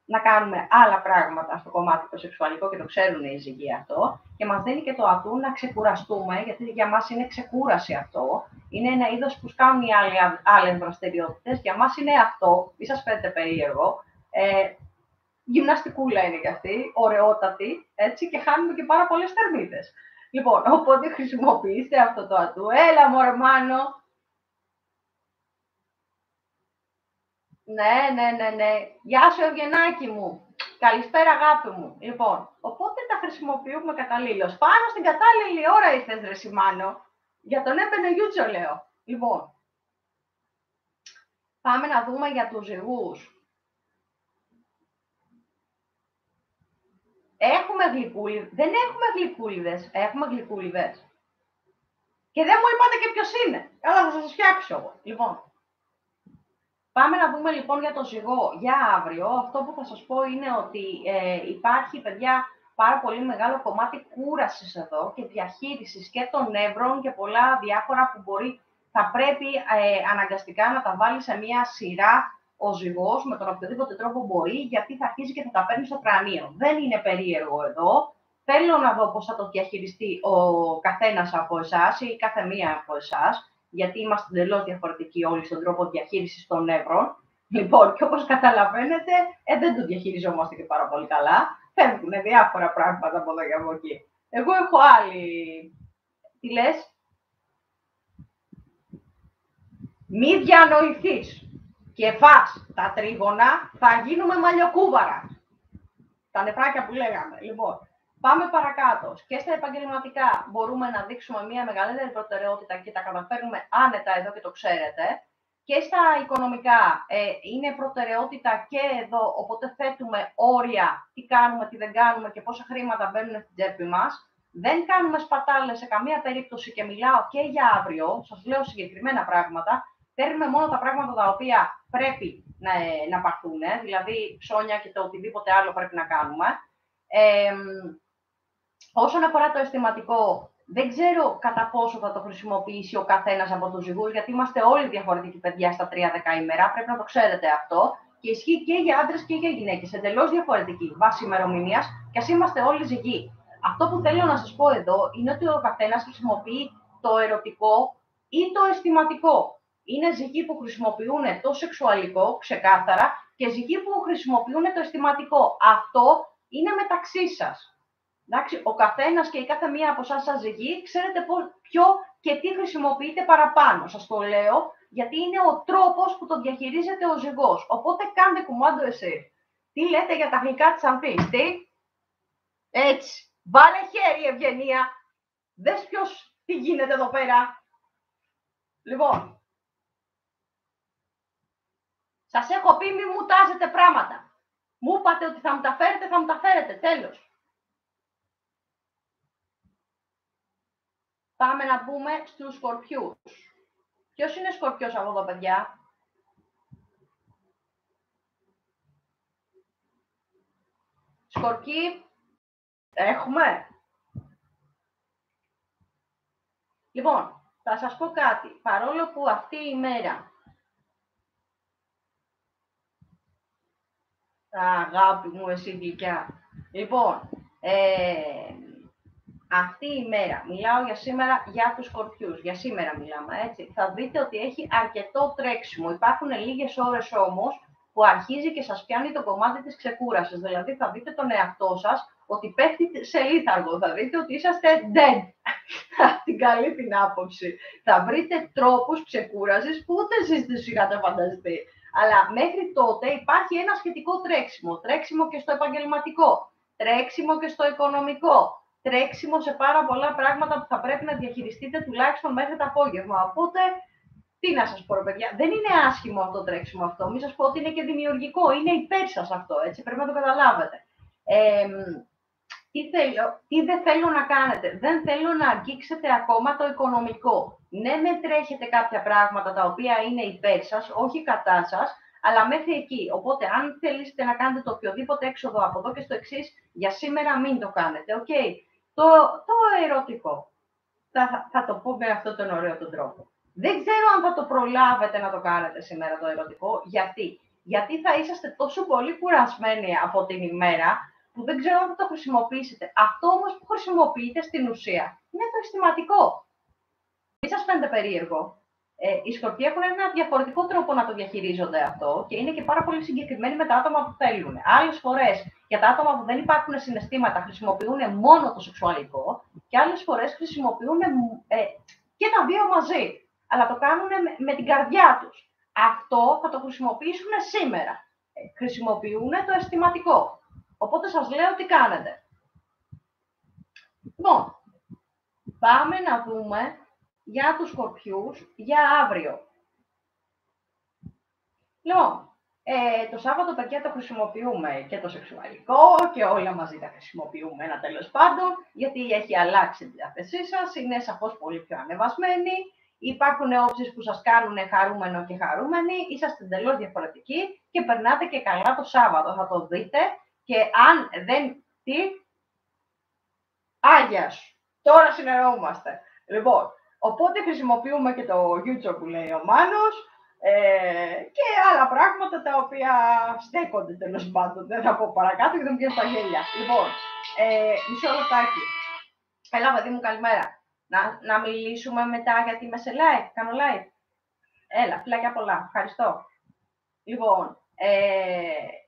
να κάνουμε άλλα πράγματα στο κομμάτι το σεξουαλικό και το ξέρουν οι ζυγοί αυτό και μας δίνει και το ατού να ξεκουραστούμε, γιατί για μας είναι ξεκούραση αυτό. Είναι ένα είδος που κάνουν οι άλλες δραστηριότητες. Για μας είναι αυτό, μη σας φαίνεται περίεργο. Γυμναστικούλα είναι και αυτή, ωραιότατη, έτσι, και χάνουμε και πάρα πολλές θερμίδες. Λοιπόν, οπότε χρησιμοποιήστε αυτό το ατού. Έλα, μωρέ Μάνο. Ναι. Γεια σου, Ευγενάκη μου. Καλησπέρα, αγάπη μου. Λοιπόν, οπότε τα χρησιμοποιούμε καταλήλως. Πάνω στην κατάλληλη ώρα ήρθες, ρε Σιμάνο. Για τον έμπαινε Γιούτσο, λέω. Λοιπόν, πάμε να δούμε για τους ζυγούς. Έχουμε γλυκούλιδες. Δεν έχουμε γλυκούλιδες. Έχουμε γλυκούλιδες. Και δεν μου είπατε και ποιος είναι. Καλά, θα σας φτιάξω εγώ. Λοιπόν, πάμε να δούμε λοιπόν για το ζυγό για αύριο. Αυτό που θα σας πω είναι ότι υπάρχει, παιδιά, πάρα πολύ μεγάλο κομμάτι κούρασης εδώ και διαχείρισης και των νεύρων και πολλά διάφορα που θα πρέπει αναγκαστικά να τα βάλει σε μια σειρά ο ζυγός με τον οποιοδήποτε τρόπο μπορεί, γιατί θα αρχίσει και θα τα παίρνει στο κρανίο. Δεν είναι περίεργο εδώ. Θέλω να δω πώς θα το διαχειριστεί ο καθένας από εσάς ή κάθε μία από εσάς, γιατί είμαστε εντελώς διαφορετικοί όλοι στον τρόπο διαχείρισης των νεύρων. Λοιπόν, και όπως καταλαβαίνετε, δεν το διαχειριζόμαστε και πάρα πολύ καλά. Φεύγουν διάφορα πράγματα από εδώ και από εκεί. Εγώ έχω άλλη. Τι λες? Μη διανοηθείς και φας τα τρίγωνα, θα γίνουμε μαλλιοκούβαρα. Τα νεφράκια που λέγαμε. Λοιπόν, πάμε παρακάτω. Και στα επαγγελματικά μπορούμε να δείξουμε μια μεγαλύτερη προτεραιότητα και τα καταφέρνουμε άνετα εδώ και το ξέρετε. Και στα οικονομικά είναι προτεραιότητα και εδώ, οπότε θέτουμε όρια, τι κάνουμε, τι δεν κάνουμε και πόσα χρήματα μπαίνουν στην τσέπη μας. Δεν κάνουμε σπατάλες σε καμία περίπτωση και μιλάω και για αύριο, σας λέω συγκεκριμένα πράγματα. Παίρνουμε μόνο τα πράγματα τα οποία πρέπει να πάρθουν, δηλαδή ψώνια και το οτιδήποτε άλλο πρέπει να κάνουμε. Όσον αφορά το αισθηματικό, δεν ξέρω κατά πόσο θα το χρησιμοποιήσει ο καθένας από τους ζυγούς, γιατί είμαστε όλοι διαφορετικοί παιδιά στα 3 δεκαήμερα, πρέπει να το ξέρετε αυτό. Και ισχύει και για άντρες και για γυναίκες, εντελώς διαφορετική βάση ημερομηνίας, και ας είμαστε όλοι ζυγοί. Αυτό που θέλω να σας πω εδώ είναι ότι ο καθένας χρησιμοποιεί το ερωτικό ή το αισθηματικό. Είναι ζυγοί που χρησιμοποιούν το σεξουαλικό, ξεκάθαρα, και ζυγοί που χρησιμοποιούν το αισθηματικό. Αυτό είναι μεταξύ σας. Εντάξει, ο καθένας και η κάθε μία από εσάς σαν ζυγή, ξέρετε ποιο και τι χρησιμοποιείτε παραπάνω. Σας το λέω, γιατί είναι ο τρόπος που το διαχειρίζεται ο ζυγός. Οπότε κάντε κουμάντο εσείς. Τι λέτε για τα γλυκά της Ανθής, τι? Έτσι. Βάλε χέρι, Ευγενία. Δες τι γίνεται εδώ πέρα. Λοιπόν, σας έχω πει μη μου τάζετε πράγματα. Μου είπατε ότι θα μου τα φέρετε, θα μου τα φέρετε. Τέλος. Πάμε να μπούμε στους σκορπιούς. Ποιος είναι σκορπιός από εδώ, παιδιά? Σκορπιοί, έχουμε. Λοιπόν, θα σας πω κάτι. Παρόλο που αυτή η μέρα, αγάπη μου, εσύ γλυκιά. Λοιπόν, αυτή η μέρα, μιλάω για σήμερα για τους σκορπιούς, για σήμερα μιλάμε, έτσι, θα δείτε ότι έχει αρκετό τρέξιμο. Υπάρχουν λίγες ώρες όμως που αρχίζει και σας πιάνει το κομμάτι της ξεκούρασης. Δηλαδή θα δείτε τον εαυτό σας ότι πέφτει σε λίθαργο. Θα δείτε ότι είσαστε dead. Από την καλή την άποψη. Θα βρείτε τρόπους ξεκούρασης που ούτε εσείς δεν σου είχατε φανταστεί. Αλλά μέχρι τότε υπάρχει ένα σχετικό τρέξιμο. Τρέξιμο και στο επαγγελματικό. Τρέξιμο και στο οικονομικό. Τρέξιμο σε πάρα πολλά πράγματα που θα πρέπει να διαχειριστείτε τουλάχιστον μέχρι το απόγευμα. Οπότε, τι να σας πω, ρε παιδιά, δεν είναι άσχημο αυτό το τρέξιμο αυτό. Μην σας πω ότι είναι και δημιουργικό. Είναι υπέρ σας αυτό, έτσι, πρέπει να το καταλάβετε. Τι δεν θέλω να κάνετε. Δεν θέλω να αγγίξετε ακόμα το οικονομικό. Ναι, με τρέχετε κάποια πράγματα τα οποία είναι υπέρ σας, όχι κατά σας, αλλά μέχρι εκεί. Οπότε, αν θέλετε να κάνετε το οποιοδήποτε έξοδο από εδώ και στο εξής, για σήμερα μην το κάνετε. Okay. Το ερωτικό. Θα το πω με αυτόν τον ωραίο τον τρόπο. Δεν ξέρω αν θα το προλάβετε να το κάνετε σήμερα το ερωτικό. Γιατί θα είσαστε τόσο πολύ κουρασμένοι από την ημέρα, που δεν ξέρω αν θα το χρησιμοποιήσετε. Αυτό όμως που χρησιμοποιείτε στην ουσία είναι το αισθηματικό. Μην σας φαίνεται περίεργο. Οι Σκορπιοί έχουν ένα διαφορετικό τρόπο να το διαχειρίζονται αυτό και είναι και πάρα πολύ συγκεκριμένοι με τα άτομα που θέλουν. Άλλες φορές για τα άτομα που δεν υπάρχουν συναισθήματα χρησιμοποιούν μόνο το σεξουαλικό και άλλες φορές χρησιμοποιούν και τα δύο μαζί. Αλλά το κάνουν με την καρδιά τους. Αυτό θα το χρησιμοποιήσουν σήμερα. Χρησιμοποιούν το αισθηματικό. Οπότε σας λέω τι κάνετε. Λοιπόν, πάμε να δούμε για τους Σκορπιούς για αύριο. Λοιπόν, το Σάββατο, παιδιά, το χρησιμοποιούμε και το σεξουαλικό και όλα μαζί τα χρησιμοποιούμε ένα τέλος πάντων, γιατί έχει αλλάξει τη διάθεσή σας, είναι σαφώς πολύ πιο ανεβασμένη, υπάρχουν όψεις που σας κάνουν χαρούμενο και χαρούμενοι, είσαστε εντελώς διαφορετικοί και περνάτε και καλά το Σάββατο, θα το δείτε και αν δεν... Άγια σου, τώρα συνεννοούμαστε. Λοιπόν, οπότε χρησιμοποιούμε και το YouTube που λέει ο Μάνος και άλλα πράγματα τα οποία στέκονται τέλος πάντων. Δεν θα πω παρακάτω και δεν πιάνω στα γέλια. Λοιπόν, μισό λεπτάκι. Έλα, παιδί μου, καλημέρα. Να μιλήσουμε μετά γιατί είμαι σε live, κάνω live. Έλα, φιλάκια πολλά, ευχαριστώ. Λοιπόν,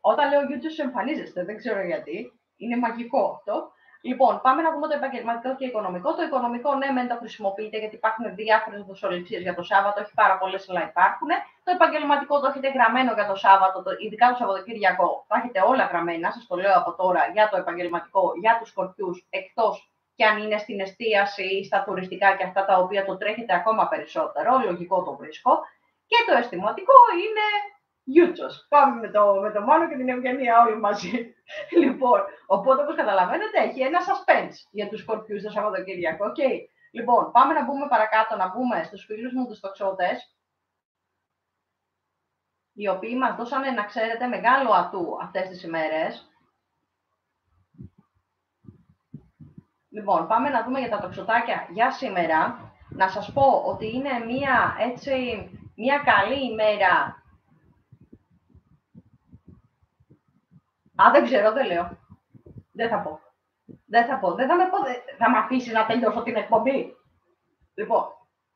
όταν λέω YouTube εμφανίζεστε, δεν ξέρω γιατί. Είναι μαγικό αυτό. Λοιπόν, πάμε να δούμε το επαγγελματικό και οικονομικό. Το οικονομικό, ναι, μεν το χρησιμοποιείτε γιατί υπάρχουν διάφορες δοσοληψίες για το Σάββατο, όχι πάρα πολλές, αλλά υπάρχουν. Το επαγγελματικό το έχετε γραμμένο για το Σάββατο, ειδικά το Σαββατοκύριακο. Θα έχετε όλα γραμμένα, σας το λέω από τώρα, για το επαγγελματικό, για τους Σκορπιούς, εκτός και αν είναι στην εστίαση ή στα τουριστικά και αυτά τα οποία το τρέχετε ακόμα περισσότερο. Λογικό το βρίσκω. Και το αισθηματικό είναι Γιούτσος. Πάμε με το Μάνο και την Ευγενία όλοι μαζί. Λοιπόν, οπότε όπως καταλαβαίνετε έχει ένα suspense για τους Σκορπιούς το Σαββατοκύριακο. Okay. Λοιπόν, πάμε να μπούμε παρακάτω, να μπούμε στους φίλους μου τους τοξότες, οι οποίοι μας δώσανε, να ξέρετε, μεγάλο ατού αυτές τις ημέρες. Λοιπόν, πάμε να δούμε για τα τοξοτάκια για σήμερα. Να σας πω ότι είναι μια καλή ημέρα. Δεν ξέρω, δεν λέω. Δεν θα πω. Θα με αφήσει να τελειώσω την εκπομπή. Λοιπόν,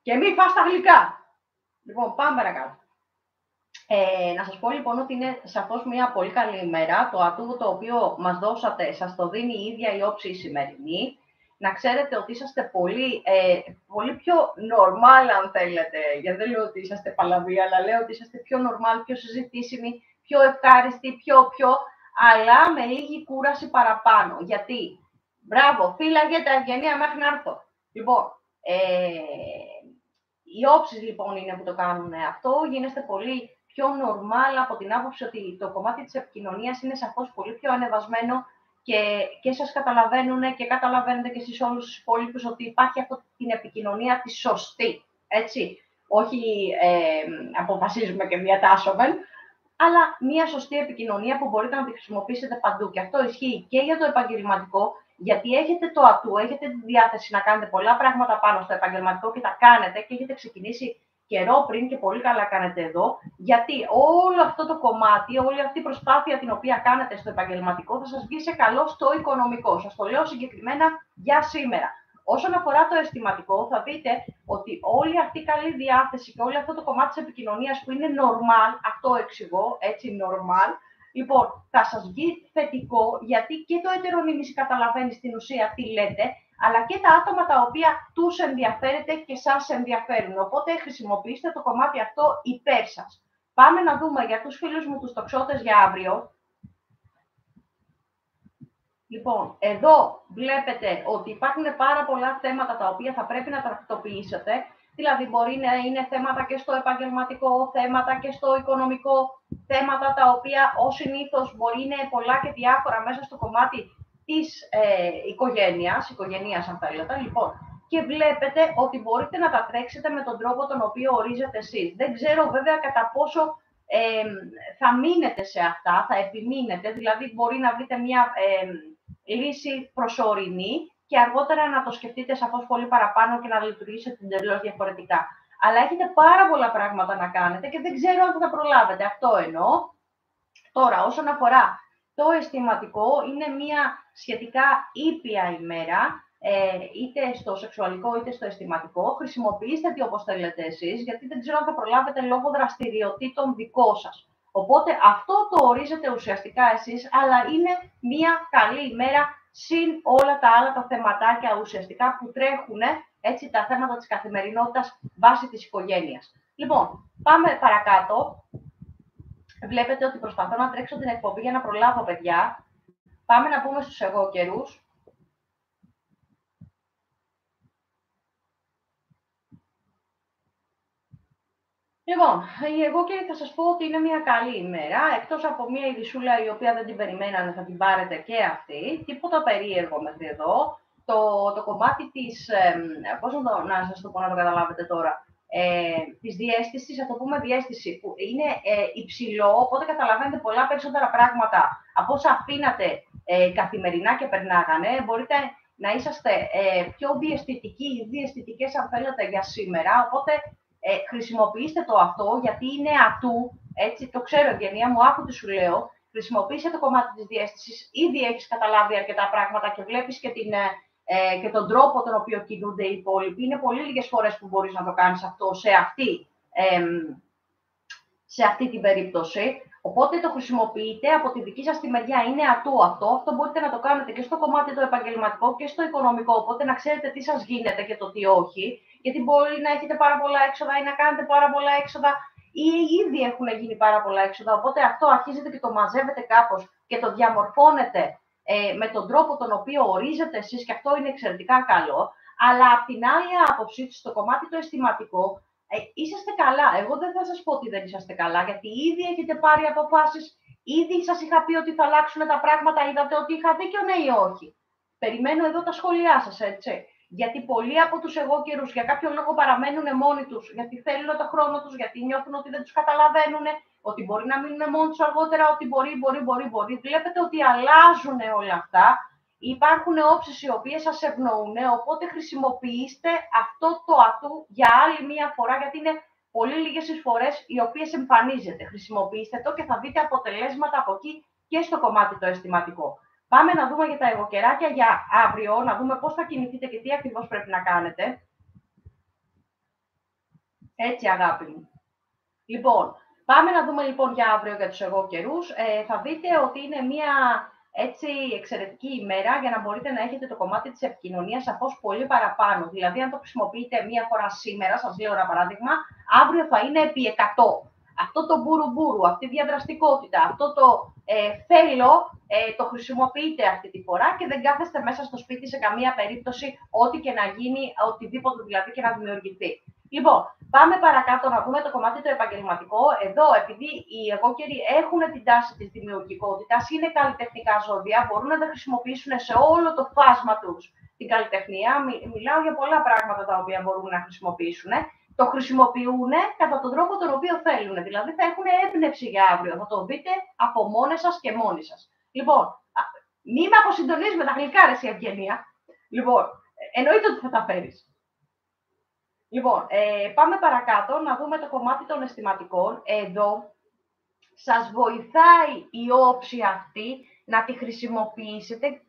και μη φας τα γλυκά. Λοιπόν, πάμε παρακάτω. Να σας πω λοιπόν ότι είναι σαφώς μια πολύ καλή ημέρα. Το ατού το οποίο μας δώσατε σας το δίνει η ίδια η όψη η σημερινή. Να ξέρετε ότι είσαστε πολύ πιο normal, αν θέλετε. Γιατί δεν λέω ότι είσαστε παλαβοί, αλλά λέω ότι είσαστε πιο normal, πιο συζητήσιμοι, πιο ευχάριστοι, πιο... αλλά με λίγη κούραση παραπάνω. Γιατί, μπράβο, φύλαγε τα Ευγενία μέχρι να έρθω. Λοιπόν, οι όψεις λοιπόν είναι που το κάνουν αυτό. Γίνεστε πολύ πιο normal από την άποψη ότι το κομμάτι της επικοινωνίας είναι σαφώς πολύ πιο ανεβασμένο και σας καταλαβαίνουν και καταλαβαίνετε και εσείς όλους τους υπόλοιπους ότι υπάρχει αυτή την επικοινωνία τη σωστή. Έτσι, όχι αποφασίζουμε και διατάσσομεν, αλλά μια σωστή επικοινωνία που μπορείτε να τη χρησιμοποιήσετε παντού. Και αυτό ισχύει και για το επαγγελματικό, γιατί έχετε το ατού, έχετε τη διάθεση να κάνετε πολλά πράγματα πάνω στο επαγγελματικό και τα κάνετε και έχετε ξεκινήσει καιρό πριν και πολύ καλά κάνετε εδώ, γιατί όλο αυτό το κομμάτι, όλη αυτή η προσπάθεια την οποία κάνετε στο επαγγελματικό θα σας βγει σε καλό στο οικονομικό. Σας το λέω συγκεκριμένα για σήμερα. Όσον αφορά το αισθηματικό, θα δείτε ότι όλη αυτή η καλή διάθεση και όλο αυτό το κομμάτι της επικοινωνίας που είναι normal, αυτό εξηγώ, έτσι normal, Λοιπόν, θα σας βγει θετικό, γιατί και το ετερονίμηση καταλαβαίνει στην ουσία τι λέτε, αλλά και τα άτομα τα οποία τους ενδιαφέρεται και σας ενδιαφέρουν. Οπότε χρησιμοποιήστε το κομμάτι αυτό υπέρ σας. Πάμε να δούμε για τους φίλους μου τους τοξότες για αύριο. Λοιπόν, εδώ βλέπετε ότι υπάρχουν πάρα πολλά θέματα τα οποία θα πρέπει να τακτοποιήσετε. Δηλαδή, μπορεί να είναι θέματα και στο επαγγελματικό, θέματα και στο οικονομικό, θέματα τα οποία ως συνήθως μπορεί να είναι πολλά και διάφορα μέσα στο κομμάτι της οικογένειας αν θέλετε. Λοιπόν, και βλέπετε ότι μπορείτε να τα τρέξετε με τον τρόπο τον οποίο ορίζετε εσείς. Δεν ξέρω βέβαια κατά πόσο θα μείνετε σε αυτά, θα επιμείνετε, δηλαδή μπορεί να βρείτε μια λύση προσωρινή και αργότερα να το σκεφτείτε σαφώς πολύ παραπάνω και να λειτουργήσετε εντελώς διαφορετικά. Αλλά έχετε πάρα πολλά πράγματα να κάνετε και δεν ξέρω αν θα τα προλάβετε. Αυτό εννοώ. Τώρα, όσον αφορά το αισθηματικό, είναι μια σχετικά ήπια ημέρα, είτε στο σεξουαλικό είτε στο αισθηματικό. Χρησιμοποιήστε τι όπως θέλετε εσείς, γιατί δεν ξέρω αν θα προλάβετε λόγω δραστηριοτήτων δικό σας. Οπότε αυτό το ορίζετε ουσιαστικά εσείς, αλλά είναι μια καλή ημέρα συν όλα τα άλλα τα θεματάκια ουσιαστικά που τρέχουν, έτσι, τα θέματα της καθημερινότητας βάσει της οικογένειας. Λοιπόν, πάμε παρακάτω. Βλέπετε ότι προσπαθώ να τρέξω την εκπομπή για να προλάβω, παιδιά. Πάμε να πούμε στους εγώ καιρούς. Λοιπόν, εγώ και θα σας πω ότι είναι μια καλή ημέρα, εκτός από μια ειδισούλα η οποία δεν την περιμένανε, θα την πάρετε και αυτή. Τίποτα περίεργο μέχρι εδώ. Το κομμάτι της, πώς να σας το πω να το καταλάβετε τώρα, της διαίσθησης, θα το πούμε διαίσθηση, που είναι υψηλό, οπότε καταλαβαίνετε πολλά περισσότερα πράγματα από όσα αφήνατε καθημερινά και περνάγανε. Μπορείτε να είσαστε πιο διαισθητικοί ή διαισθητικές αν θέλετε για σήμερα, οπότε χρησιμοποιήστε το αυτό, γιατί είναι ατού, έτσι, το ξέρω Ευγενία μου, άκου τι σου λέω, χρησιμοποιήστε το κομμάτι της διαίσθησης, ήδη έχεις καταλάβει αρκετά πράγματα και βλέπεις και τον τρόπο τον οποίο κινούνται οι υπόλοιποι. Είναι πολύ λίγες φορές που μπορείς να το κάνεις αυτό σε αυτή την περίπτωση. Οπότε το χρησιμοποιείτε από τη δική σας τη μεριά. Είναι ατού αυτό. Αυτό μπορείτε να το κάνετε και στο κομμάτι το επαγγελματικό και στο οικονομικό. Οπότε να ξέρετε τι σας γίνεται και το τι όχι. Γιατί μπορεί να έχετε πάρα πολλά έξοδα ή να κάνετε πάρα πολλά έξοδα ή ήδη έχουν γίνει πάρα πολλά έξοδα. Οπότε αυτό αρχίζετε και το μαζεύετε κάπως και το διαμορφώνετε με τον τρόπο τον οποίο ορίζετε εσείς, και αυτό είναι εξαιρετικά καλό. Αλλά από την άλλη άποψη, στο κομμάτι το αισθηματικό, είσαστε καλά. Εγώ δεν θα σας πω ότι δεν είσαστε καλά, γιατί ήδη έχετε πάρει αποφάσεις, ήδη σας είχα πει ότι θα αλλάξουν τα πράγματα, είδατε ότι είχα δίκιο, ναι ή όχι. Περιμένω εδώ τα σχόλιά σας, έτσι. Γιατί πολλοί από τους εγώ καιρούς για κάποιο λόγο παραμένουν μόνοι τους, γιατί θέλουν το χρόνο τους, γιατί νιώθουν ότι δεν τους καταλαβαίνουν, ότι μπορεί να μείνουν μόνοι τους αργότερα, ότι μπορεί. Βλέπετε ότι αλλάζουν όλα αυτά. Υπάρχουν όψεις οι οποίες σας ευνοούν, οπότε χρησιμοποιήστε αυτό το ατού για άλλη μία φορά, γιατί είναι πολύ λίγες οι φορές οι οποίες εμφανίζεται. Χρησιμοποιήστε το και θα δείτε αποτελέσματα από εκεί και στο κομμάτι το αισθηματικό. Πάμε να δούμε για τα εγωκεράκια για αύριο, να δούμε πώς θα κινηθείτε και τι ακριβώς πρέπει να κάνετε. Έτσι, αγάπη μου. Λοιπόν, πάμε να δούμε λοιπόν για αύριο για τους εγωκερούς. Θα δείτε ότι είναι μία έτσι εξαιρετική ημέρα για να μπορείτε να έχετε το κομμάτι της επικοινωνίας σαφώς πολύ παραπάνω. Δηλαδή, αν το χρησιμοποιείτε μία φορά σήμερα, σας λέω ένα παράδειγμα, αύριο θα είναι επί 100. Αυτό το μπουρουμπουρου, αυτή η διαδραστικότητα, αυτό το θέλω, το χρησιμοποιείτε αυτή τη φορά και δεν κάθεστε μέσα στο σπίτι σε καμία περίπτωση ό,τι και να γίνει, οτιδήποτε δηλαδή και να δημιουργηθεί. Λοιπόν, πάμε παρακάτω να δούμε το κομμάτι το επαγγελματικό. Εδώ, επειδή οι εγώκεροι έχουν την τάση της δημιουργικότητας, είναι καλλιτεχνικά ζώδια, μπορούν να τα χρησιμοποιήσουν σε όλο το φάσμα τους την καλλιτεχνία. Μιλάω για πολλά πράγματα τα οποία μπορούν να χρησιμοποιήσουν. Το χρησιμοποιούν κατά τον τρόπο τον οποίο θέλουν. Δηλαδή, θα έχουν έμπνευση για αύριο. Θα το δείτε από μόνες σας και μόνοι σας. Λοιπόν, μη με αποσυντονίζεις με τα γλυκά, ρε Ευγενία. Λοιπόν, εννοείται ότι θα τα φέρεις. Λοιπόν, πάμε παρακάτω να δούμε το κομμάτι των αισθηματικών. Εδώ σας βοηθάει η όψη αυτή να τη χρησιμοποιήσετε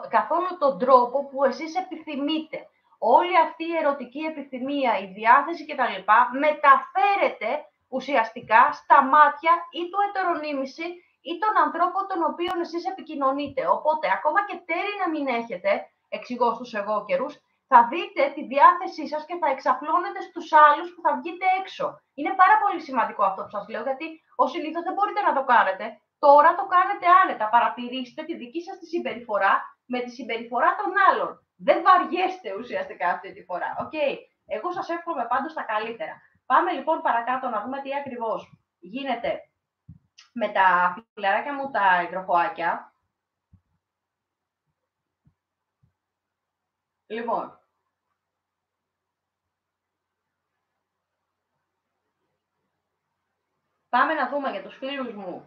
καθόλου τον τρόπο που εσείς επιθυμείτε. Όλη αυτή η ερωτική επιθυμία, η διάθεση κτλ. Μεταφέρεται ουσιαστικά στα μάτια ή του ετερονίμηση ή τον ανθρώπο τον οποίο εσείς επικοινωνείτε. Οπότε, ακόμα και τέρι να μην έχετε, εξηγώ στους εγώ καιρούς, θα δείτε τη διάθεσή σας και θα εξαπλώνετε στους άλλους που θα βγείτε έξω. Είναι πάρα πολύ σημαντικό αυτό που σας λέω, γιατί ως συνήθως δεν μπορείτε να το κάνετε. Τώρα το κάνετε άνετα. Παρατηρήστε τη δική σας τη συμπεριφορά με τη συμπεριφορά των άλλων. Δεν βαριέστε ουσιαστικά αυτή τη φορά. Okay. Εγώ σας εύχομαι πάντως τα καλύτερα. Πάμε λοιπόν παρακάτω να δούμε τι ακριβώς γίνεται με τα φιλαράκια μου τα υδροχοάκια. Λοιπόν, πάμε να δούμε για τους φίλους μου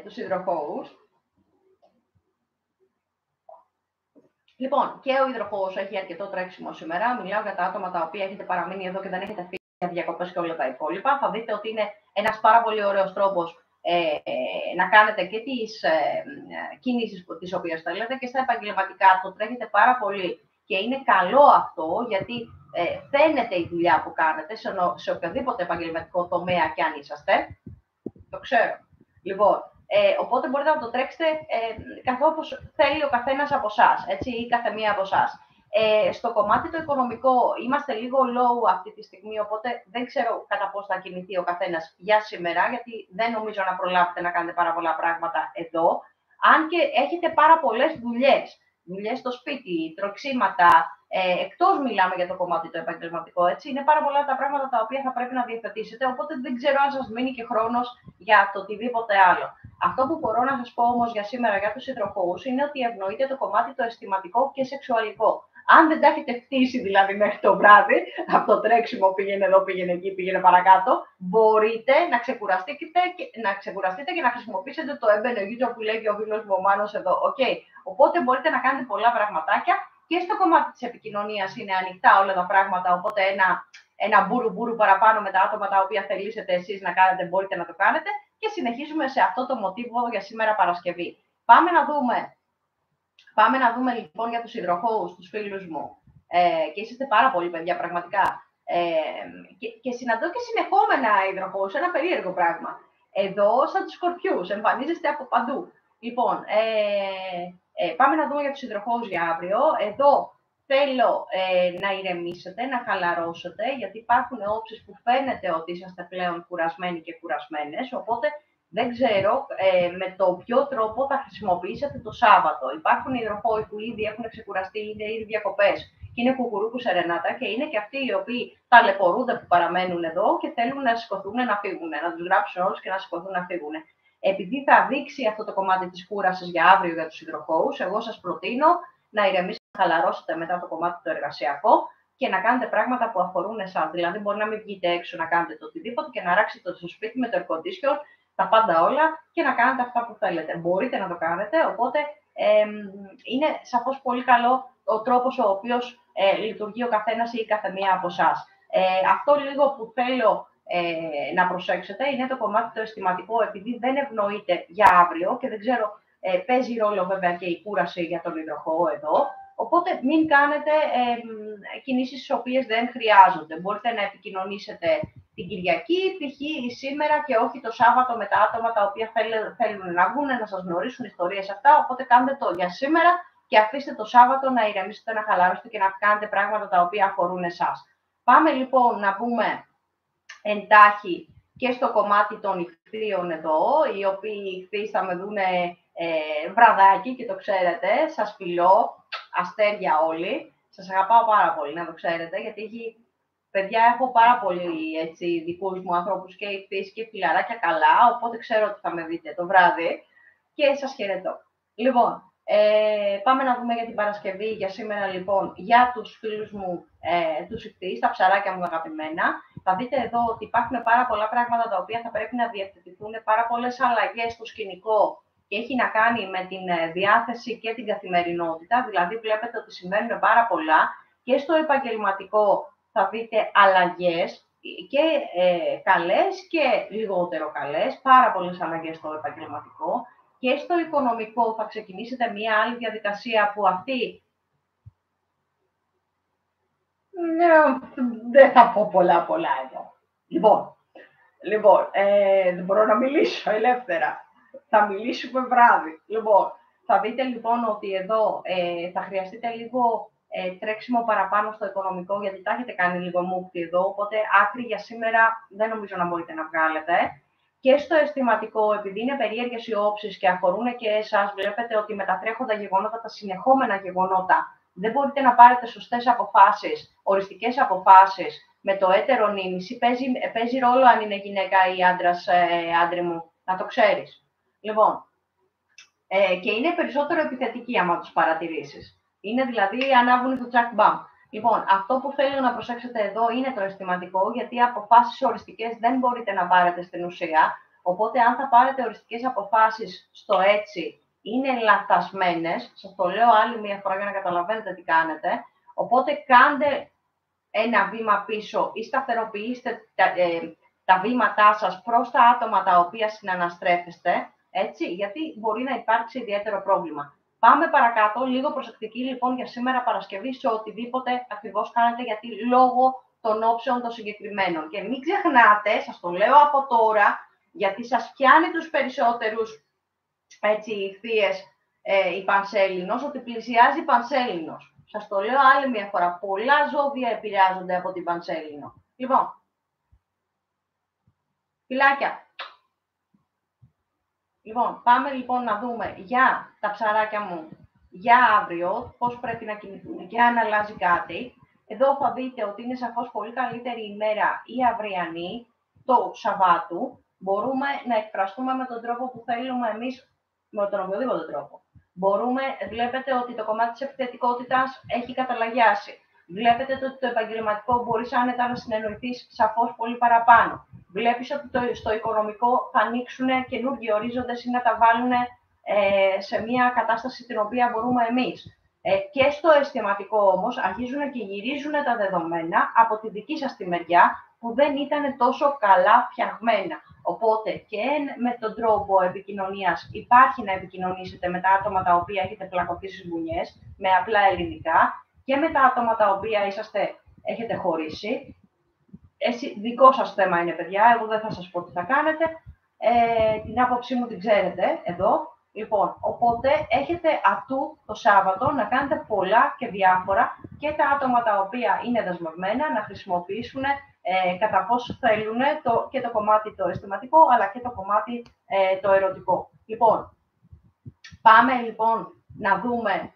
τους υδροχόους. Λοιπόν, και ο υδροχόος έχει αρκετό τρέξιμο σήμερα. Μιλάω για τα άτομα τα οποία έχετε παραμείνει εδώ και δεν έχετε φύγει για διακοπές και όλα τα υπόλοιπα. Θα δείτε ότι είναι ένας πάρα πολύ ωραίος τρόπος να κάνετε και τις κινήσεις τις οποίες θέλετε και στα επαγγελματικά. Το τρέχετε πάρα πολύ και είναι καλό αυτό, γιατί φαίνεται η δουλειά που κάνετε σε οποιοδήποτε επαγγελματικό τομέα κι αν είσαστε. Το ξέρω. Λοιπόν, οπότε μπορείτε να το τρέξετε καθώς θέλει ο καθένας από εσάς, έτσι, ή καθεμία από εσάς. Στο κομμάτι το οικονομικό είμαστε λίγο low αυτή τη στιγμή, οπότε δεν ξέρω κατά πώς θα κινηθεί ο καθένας για σήμερα, γιατί δεν νομίζω να προλάβετε να κάνετε πάρα πολλά πράγματα εδώ. Αν και έχετε πάρα πολλές δουλειές στο σπίτι, τροξίματα, εκτός μιλάμε για το κομμάτι το επαγγελματικό, έτσι, είναι πάρα πολλά τα πράγματα τα οποία θα πρέπει να διευθετήσετε, οπότε δεν ξέρω αν σας μείνει και χρόνος για το οτιδήποτε άλλο. Αυτό που μπορώ να σας πω όμως για σήμερα για τους υδροχόους είναι ότι ευνοείται το κομμάτι το αισθηματικό και σεξουαλικό. Αν δεν τα έχετε χτίσει δηλαδή μέχρι το βράδυ, από το τρέξιμο πήγαινε εδώ, πήγαινε εκεί, πήγαινε παρακάτω, μπορείτε να ξεκουραστείτε και να χρησιμοποιήσετε το έμπαινο YouTube που λέγει ο φίλος μου ο Μάνος εδώ. Okay. Οπότε μπορείτε να κάνετε πολλά πραγματάκια και στο κομμάτι της επικοινωνίας είναι ανοιχτά όλα τα πράγματα, οπότε ένα μπουρου παραπάνω με τα άτομα τα οποία θελήσετε εσείς να κάνετε, μπορείτε να το κάνετε και συνεχίζουμε σε αυτό το μοτίβο για σήμερα Παρασκευή. Πάμε να δούμε λοιπόν για τους υδροχόους, τους φίλους μου. Και είσαστε πάρα πολλοί παιδιά, πραγματικά. Και συναντώ και συνεχόμενα υδροχόους, ένα περίεργο πράγμα. Εδώ, σαν τους σκορπιούς, εμφανίζεστε από παντού. Λοιπόν, πάμε να δούμε για τους υδροχόους για αύριο. Εδώ θέλω να ηρεμήσετε, να χαλαρώσετε, γιατί υπάρχουν όψεις που φαίνεται ότι είσαστε πλέον κουρασμένοι και κουρασμένες, οπότε δεν ξέρω με το ποιο τρόπο θα χρησιμοποιήσετε το Σάββατο. Υπάρχουν υδροχόοι που ήδη έχουν ξεκουραστεί, είναι ήδη διακοπές και είναι κουκουρούκου σερενάτα και είναι και αυτοί οι οποίοι ταλαιπωρούνται που παραμένουν εδώ και θέλουν να σηκωθούν να φύγουν, να τους γράψουν όλους και να σηκωθούν να φύγουν. Επειδή θα δείξει αυτό το κομμάτι της κούρασης για αύριο για τους υδροχόους, εγώ σας προτείνω να ηρεμήσετε, να χαλαρώσετε μετά το κομμάτι το εργασιακό και να κάνετε πράγματα που αφορούν εσάς. Δηλαδή, μπορεί να μην βγείτε έξω να κάνετε το οτιδήποτε και να ράξετε το σπίτι με το air condition, τα πάντα όλα και να κάνετε αυτά που θέλετε. Μπορείτε να το κάνετε, οπότε είναι σαφώς πολύ καλό ο τρόπος ο οποίος λειτουργεί ο καθένας ή η καθεμία από εσάς. Αυτό λίγο που θέλω να προσέξετε είναι το κομμάτι το αισθηματικό, επειδή δεν ευνοείται για αύριο και δεν ξέρω, παίζει ρόλο βέβαια και η κούραση για τον υδροχόο εδώ, οπότε μην κάνετε κινήσεις τις οποίες δεν χρειάζονται. Μπορείτε να επικοινωνήσετε την Κυριακή, π.χ. ή σήμερα και όχι το Σάββατο με τα άτομα τα οποία θέλουν να βγουν, να σας γνωρίσουν ιστορίες αυτά, οπότε κάντε το για σήμερα και αφήστε το Σάββατο να ηρεμήσετε, να χαλαρώσετε και να κάνετε πράγματα τα οποία αφορούν εσάς. Πάμε λοιπόν να πούμε εντάχει και στο κομμάτι των ηχθείων εδώ, οι οποίοι ηχθείς θα με δούνε βραδάκι και το ξέρετε, σας φιλώ, αστέρια όλοι, σας αγαπάω πάρα πολύ να το ξέρετε, γιατί παιδιά, έχω πάρα πολύ έτσι, δικούς μου ανθρώπους και ηχθείς και φιλαράκια καλά, οπότε ξέρω ότι θα με δείτε το βράδυ και σας χαιρετώ. Λοιπόν, πάμε να δούμε για την Παρασκευή, για σήμερα λοιπόν, για τους φίλους μου, τους ηχθείς, τα ψαράκια μου αγαπημένα. Θα δείτε εδώ ότι υπάρχουν πάρα πολλά πράγματα τα οποία θα πρέπει να διευθετηθούν, πάρα πολλές αλλαγές στο σκηνικό και έχει να κάνει με την διάθεση και την καθημερινότητα. Δηλαδή, βλέπετε ότι συμβαίνουν πάρα πολλά και στο επαγγελματικό θα δείτε αλλαγές και καλές και λιγότερο καλές, πάρα πολλές αλλαγές στο επαγγελματικό. Και στο οικονομικό θα ξεκινήσετε μία άλλη διαδικασία που αυτή δεν θα πω πολλά εδώ. Λοιπόν, δεν μπορώ να μιλήσω ελεύθερα. Θα μιλήσουμε βράδυ. Λοιπόν, θα δείτε λοιπόν ότι εδώ θα χρειαστείτε λίγο τρέξιμο παραπάνω στο οικονομικό, γιατί τα έχετε κάνει λίγο μούκτη εδώ, οπότε άκρη για σήμερα δεν νομίζω να μπορείτε να βγάλετε. Και στο αισθηματικό, επειδή είναι περίεργες οι όψεις και αφορούν και εσάς, βλέπετε ότι με τα τρέχοντα γεγονότα, τα συνεχόμενα γεγονότα, δεν μπορείτε να πάρετε σωστές αποφάσεις, οριστικές αποφάσεις με το έτερο νήμιση. Παίζει ρόλο αν είναι γυναίκα ή άντρας, άντρε μου, να το ξέρεις. Λοιπόν, και είναι περισσότερο επιθετική άμα τους παρατηρήσεις. Είναι δηλαδή ανάβουν το τσακ μπαμ. Λοιπόν, αυτό που θέλω να προσέξετε εδώ είναι το αισθηματικό, γιατί αποφάσεις οριστικές δεν μπορείτε να πάρετε στην ουσία. Οπότε, αν θα πάρετε οριστικές αποφάσεις στο έτσι, είναι λαθασμένες. Σας το λέω άλλη μία φορά για να καταλαβαίνετε τι κάνετε. Οπότε, κάντε ένα βήμα πίσω ή σταθεροποιήστε τα βήματά σας προς τα άτομα τα οποία συναναστρέφεστε, έτσι, γιατί μπορεί να υπάρξει ιδιαίτερο πρόβλημα. Πάμε παρακάτω, λίγο προσεκτική λοιπόν για σήμερα Παρασκευή σε οτιδήποτε ακριβώς κάνετε, γιατί λόγω των όψεων των συγκεκριμένων. Και μην ξεχνάτε, σας το λέω από τώρα, γιατί σας πιάνει τους περισσότερους θείες η Πανσέλινος, ότι πλησιάζει η Πανσέλινος. Σας το λέω άλλη μια φορά, πολλά ζώδια επηρεάζονται από την Πανσέλινο. Λοιπόν, φιλάκια. Λοιπόν, πάμε λοιπόν να δούμε για τα ψαράκια μου για αύριο, πώς πρέπει να κινηθούν και αν αλλάζει κάτι. Εδώ θα δείτε ότι είναι σαφώς πολύ καλύτερη ημέρα η αυριανή, το Σαββάτου. Μπορούμε να εκφραστούμε με τον τρόπο που θέλουμε εμείς, με τον οποιοδήποτε τρόπο. Βλέπετε ότι το κομμάτι της επιθετικότητας έχει καταλαγιάσει. Βλέπετε ότι το επαγγελματικό μπορείς άνετα να συνεννοηθείς σαφώς πολύ παραπάνω. Βλέπεις ότι στο οικονομικό θα ανοίξουν καινούργιοι ορίζοντες ή να τα βάλουν σε μια κατάσταση την οποία μπορούμε εμείς. Και στο αισθηματικό όμως αρχίζουν και γυρίζουν τα δεδομένα από τη δική σας τη μεριά που δεν ήταν τόσο καλά φτιαγμένα. Οπότε και με τον τρόπο επικοινωνίας υπάρχει να επικοινωνήσετε με τα άτομα τα οποία έχετε πλακωθεί στις μπουνιές, με απλά ελληνικά, και με τα άτομα τα οποία έχετε χωρίσει. Δικό σας θέμα είναι, παιδιά, εγώ δεν θα σας πω τι θα κάνετε. Την άποψή μου την ξέρετε εδώ. Λοιπόν, οπότε έχετε ατού το Σάββατο να κάνετε πολλά και διάφορα και τα άτομα τα οποία είναι δεσμευμένα να χρησιμοποιήσουν κατά πόσο θέλουν και το κομμάτι το αισθηματικό, αλλά και το κομμάτι το ερωτικό. Λοιπόν, πάμε λοιπόν να δούμε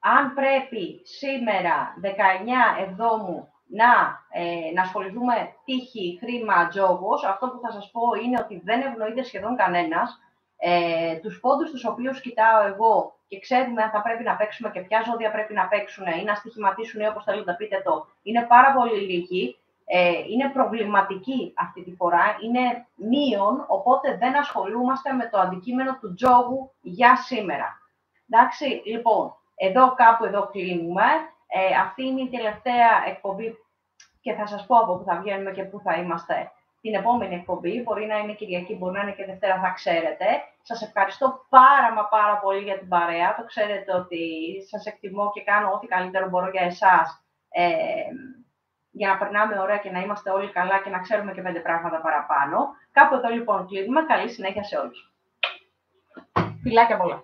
αν πρέπει σήμερα, 19 Εβδόμου, να ασχοληθούμε τύχη, χρήμα, τζόγος. Αυτό που θα σας πω είναι ότι δεν ευνοείται σχεδόν κανένας. Τους πόντους τους οποίους κοιτάω εγώ και ξέρουμε αν θα πρέπει να παίξουμε και ποια ζώδια πρέπει να παίξουν ή να στοιχηματίσουν ή όπως θέλετε πείτε το, είναι πάρα πολύ λίγοι. Είναι προβληματική αυτή τη φορά, είναι μείον, οπότε δεν ασχολούμαστε με το αντικείμενο του τζόγου για σήμερα. Εντάξει, λοιπόν, κάπου εδώ κλείνουμε. Αυτή είναι η τελευταία εκπομπή και θα σας πω από πού θα βγαίνουμε και πού θα είμαστε την επόμενη εκπομπή. Μπορεί να είναι Κυριακή, μπορεί να είναι και Δευτέρα, θα ξέρετε. Σας ευχαριστώ πάρα πολύ για την παρέα. Το ξέρετε ότι σας εκτιμώ και κάνω ό,τι καλύτερο μπορώ για εσάς. Για να περνάμε ωραία και να είμαστε όλοι καλά και να ξέρουμε και 5 πράγματα παραπάνω. Κάπου εδώ λοιπόν κλείνουμε. Καλή συνέχεια σε όλους. Φιλάκια πολλά.